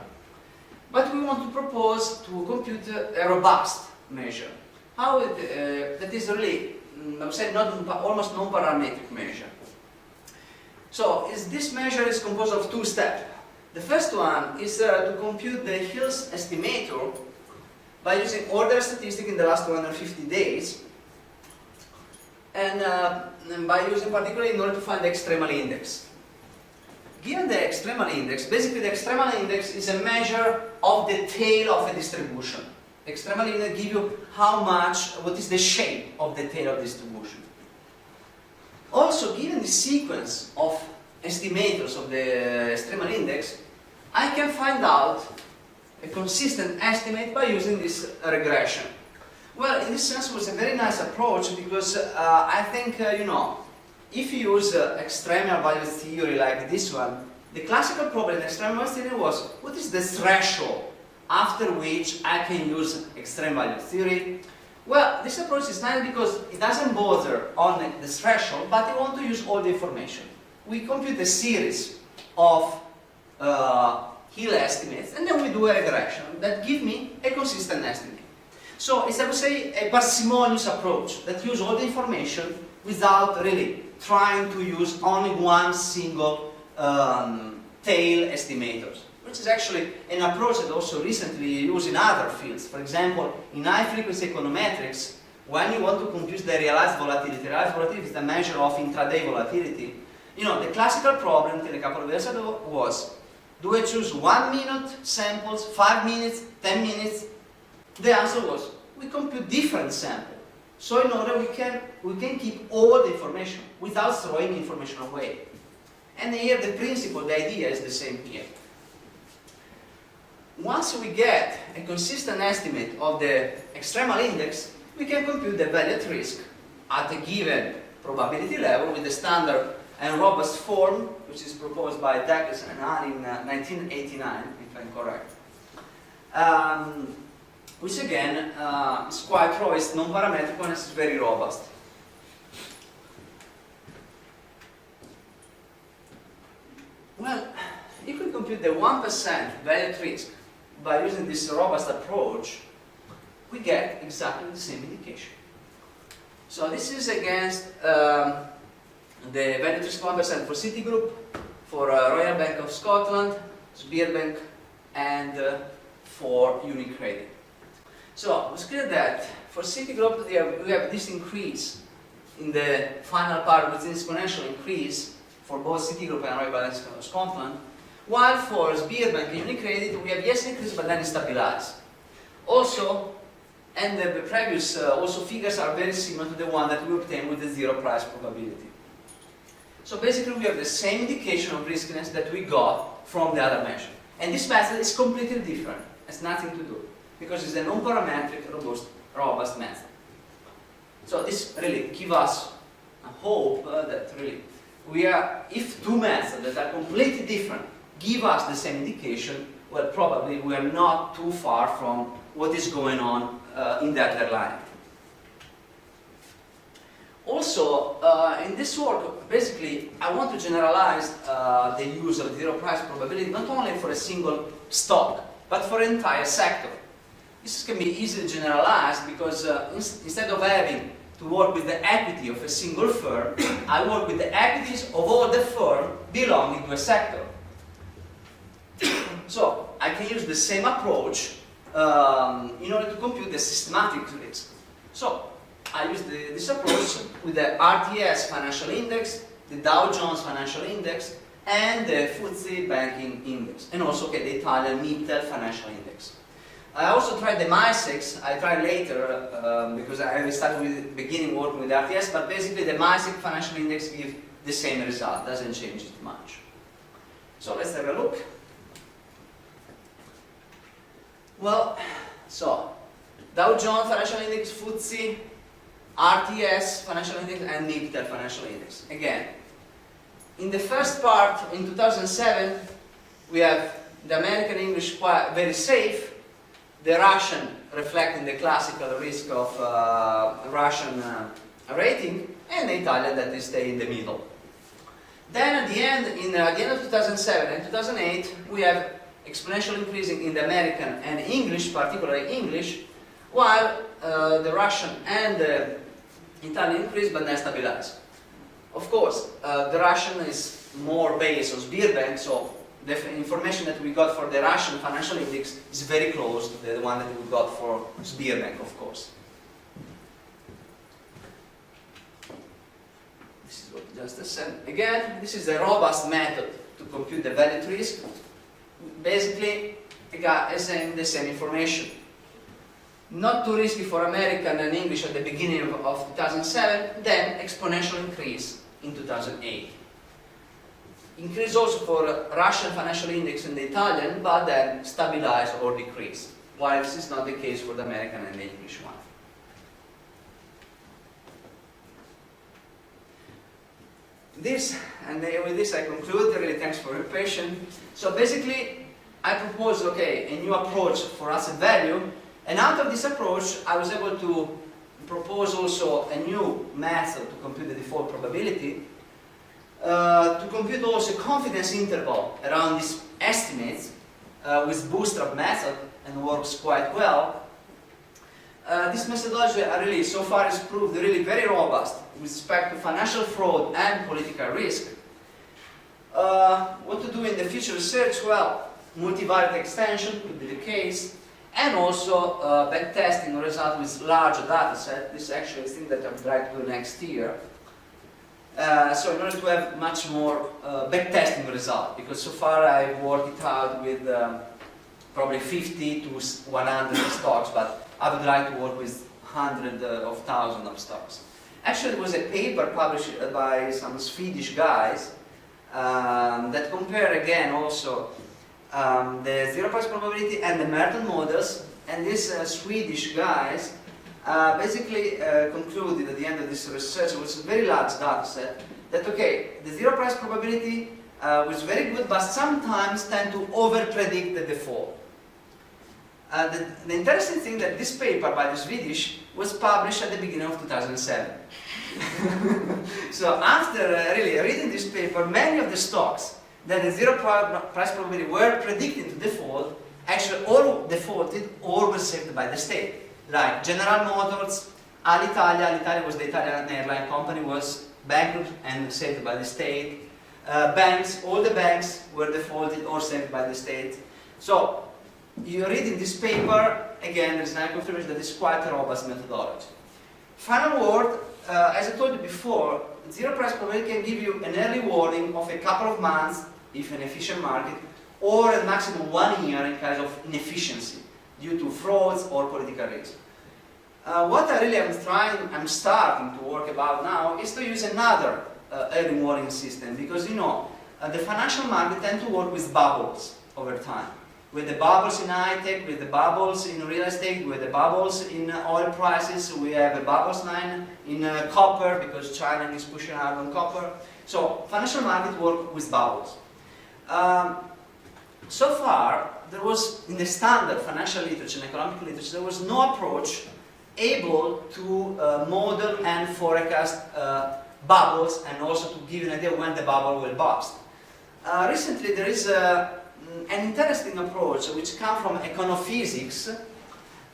but we want to propose to compute a robust measure. How that is really, I would say, almost non-parametric measure. So this measure is composed of 2 steps. The first one is to compute the Hill's estimator by using order statistic in the last 250 days, and by using particularly in order to find the extremal index. Given the extremal index, basically the extremal index is a measure of the tail of a distribution. The extremal index gives you what is the shape of the tail of distribution. Also, given the sequence of estimators of the extremal index, I can find out a consistent estimate by using this regression. Well, in this sense, it was a very nice approach because I think, if you use extremal value theory like this one, the classical problem in extremal value theory was, what is the threshold after which I can use extreme value theory? Well, this approach is nice because it doesn't bother on the threshold, but you want to use all the information. We compute a series of Hill estimates, and then we do a regression that gives me a consistent estimate. So it's, I would say, a parsimonious approach that uses all the information without really trying to use only one single tail estimators, which is actually an approach that also recently used in other fields. For example, in high-frequency econometrics, when you want to compute the realized volatility is the measure of intraday volatility. The classical problem until a couple of years ago was, do I choose 1 minute samples, 5 minutes, 10 minutes? The answer was, we compute different samples. So in order we can keep all the information without throwing information away. And here the principle, the idea is the same here. Once we get a consistent estimate of the extremal index, we can compute the value at risk at a given probability level with the standard and robust form, which is proposed by Douglas and Hahn in 1989, if I'm correct. Which again is quite raw, it's non-parametric and it's very robust. compute the 1% value at risk by using this robust approach, we get exactly the same indication. So this is against the value at risk 1% for Citigroup, for Royal Bank of Scotland, Sberbank, and for UniCredit. So it's clear that for Citigroup we have this increase in the final part with this exponential increase for both Citigroup and Royal Bank of Scotland, while for Sberbank and UniCredit we have yes increase but then stabilize. Also, and the previous also figures are very similar to the one that we obtained with the zero price probability. So basically we have the same indication of riskiness that we got from the other measure. And this method is completely different. It has nothing to do, because it's a non-parametric, robust method. So this really gives us a hope that really if two methods that are completely different give us the same indication, well, probably we are not too far from what is going on in the underlying. Also, in this work, basically, I want to generalize the use of zero price probability not only for a single stock, but for an entire sector. This can be easily generalized because instead of having to work with the equity of a single firm, I work with the equities of all the firms belonging to a sector. So, I can use the same approach in order to compute the systematic risk. So, I use this approach with the RTS financial index, the Dow Jones financial index, and the FTSE banking index, and also the Italian Mittel financial index. I also tried the MySEX. I tried later because I started with the beginning working with RTS, but basically the MySEX financial index gives the same result, doesn't change it much. So let's have a look. Well, so Dow Jones financial index, FTSE, RTS financial index, and Mittel financial index. Again, in the first part, in 2007, we have the American English quite very safe, the Russian reflecting the classical risk of Russian rating, and the Italian that is stay in the middle. Then at the end, at the end of 2007 and 2008, we have exponential increasing in the American and English, particularly English, while the Russian and the Italian increase but then stabilize. Of course, the Russian is more based on Sberbank, so the information that we got for the Russian financial index is very close to the one that we got for Sberbank, of course. This is what just I said. Again, this is a robust method to compute the value at risk. Basically, again, the same information. Not too risky for American and English at the beginning of 2007, then exponential increase in 2008. Increase also for Russian financial index and the Italian, but then stabilize or decrease, while this is not the case for the American and the English one. With this I conclude. Really, thanks for your patience. So basically, I propose, a new approach for asset value, and out of this approach, I was able to propose also a new method to compute the default probability, to compute also a confidence interval around these estimates with bootstrap method, and works quite well. This methodology really so far is proved really very robust with respect to financial fraud and political risk. What to do in the future research? Well, multivariate extension could be the case, and also backtesting result with larger data set. This is actually a thing that I'm trying to do next year. So in order to have much more backtesting result, because so far I've worked it out with probably 50 to 100 stocks, but I would like to work with hundreds of thousands of stocks. Actually, there was a paper published by some Swedish guys that compare again also the zero price probability and the Merton models, and these Swedish guys basically concluded at the end of this research, it was a very large data set, that the zero price probability was very good, but sometimes tend to over-predict the default. The interesting thing that this paper by the Swedish was published at the beginning of 2007. So after really reading this paper, many of the stocks that the zero price probability were predicted to default, actually all defaulted or were saved by the state. Like General Motors, Alitalia was the Italian airline company, was bankrupt and saved by the state. Banks, all the banks were defaulted or saved by the state. So you read in this paper, again, there's an confirmation that it's quite a robust methodology. Final word, as I told you before, zero price probability can give you an early warning of a couple of months if an efficient market, or a maximum 1 year in case of inefficiency due to frauds or political risk. What I really I'm starting to work about now is to use another early warning system, because you know the financial market tend to work with bubbles over time. With the bubbles in high-tech, with the bubbles in real estate, with the bubbles in oil prices, we have a bubbles line in copper because China is pushing hard on copper. So financial market work with bubbles. So far, there was, in the standard financial literature and economic literature, there was no approach able to model and forecast bubbles and also to give an idea when the bubble will burst. Recently, there is an interesting approach which comes from econophysics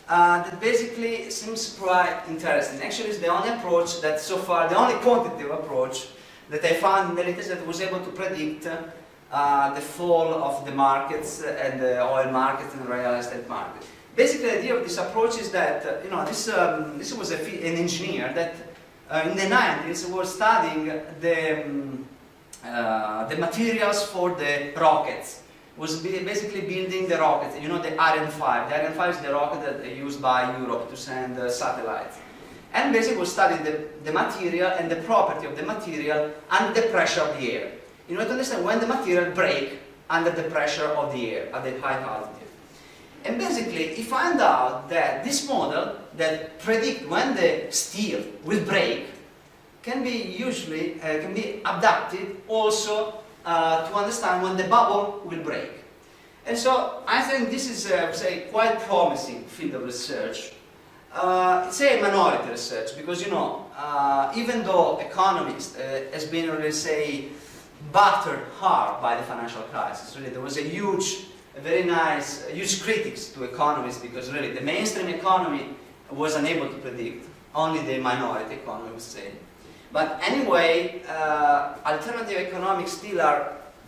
that basically seems quite interesting. Actually, it's the only approach that so far, the only quantitative approach that I found in the literature that was able to predict the fall of the markets and the oil market and the real estate market. Basically, the idea of this approach is that this was an engineer that in the 90s was studying the materials for the rockets. Was basically building the rocket, you know, the Ariane 5. The Ariane 5 is the rocket that they used by Europe to send satellites. And basically was studying the material and the property of the material under the pressure of the air, in order to understand when the material break under the pressure of the air at the high altitude. And basically, he found out that this model that predicts when the steel will break can be usually adapted also to understand when the bubble will break. And so I think this is say quite promising field of research. It's a minority research because, you know, even though economists has been really, say, battered hard by the financial crisis, really there was a huge critics to economists because really the mainstream economy was unable to predict, only the minority economy was saying. But anyway, alternative economics still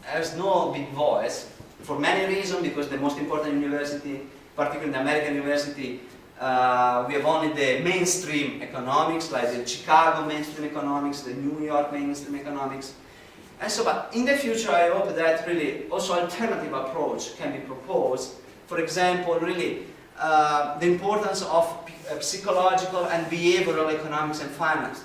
has no big voice for many reasons, because the most important university, particularly the American university, we have only the mainstream economics, like the Chicago mainstream economics, the New York mainstream economics. And so, but in the future, I hope that really also alternative approach can be proposed. For example, really the importance of psychological and behavioral economics and finance.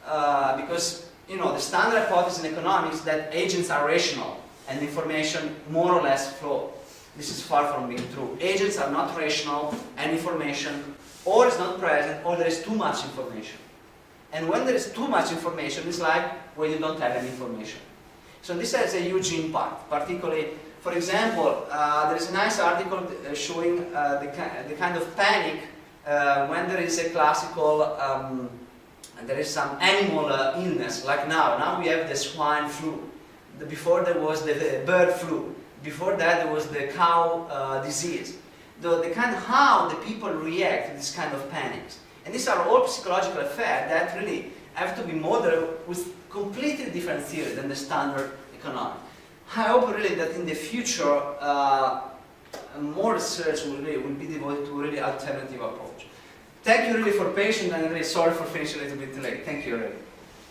Because, you know, the standard hypothesis in economics that agents are rational and information more or less flow. This is far from being true. Agents are not rational and information or is not present or there is too much information. And when there is too much information, it's like when you don't have any information. So this has a huge impact, particularly, for example, there is a nice article showing the kind of panic when there is a classical and there is some animal illness, like now. Now we have the swine flu. Before there was the bird flu. Before that there was the cow disease. The kind of how the people react to this kind of panics. And these are all psychological effects that really have to be modeled with completely different theory than the standard economic. I hope really that in the future more research will be devoted to really alternative approach. Thank you really for patience, and really sorry for finishing a little bit late. Thank you really.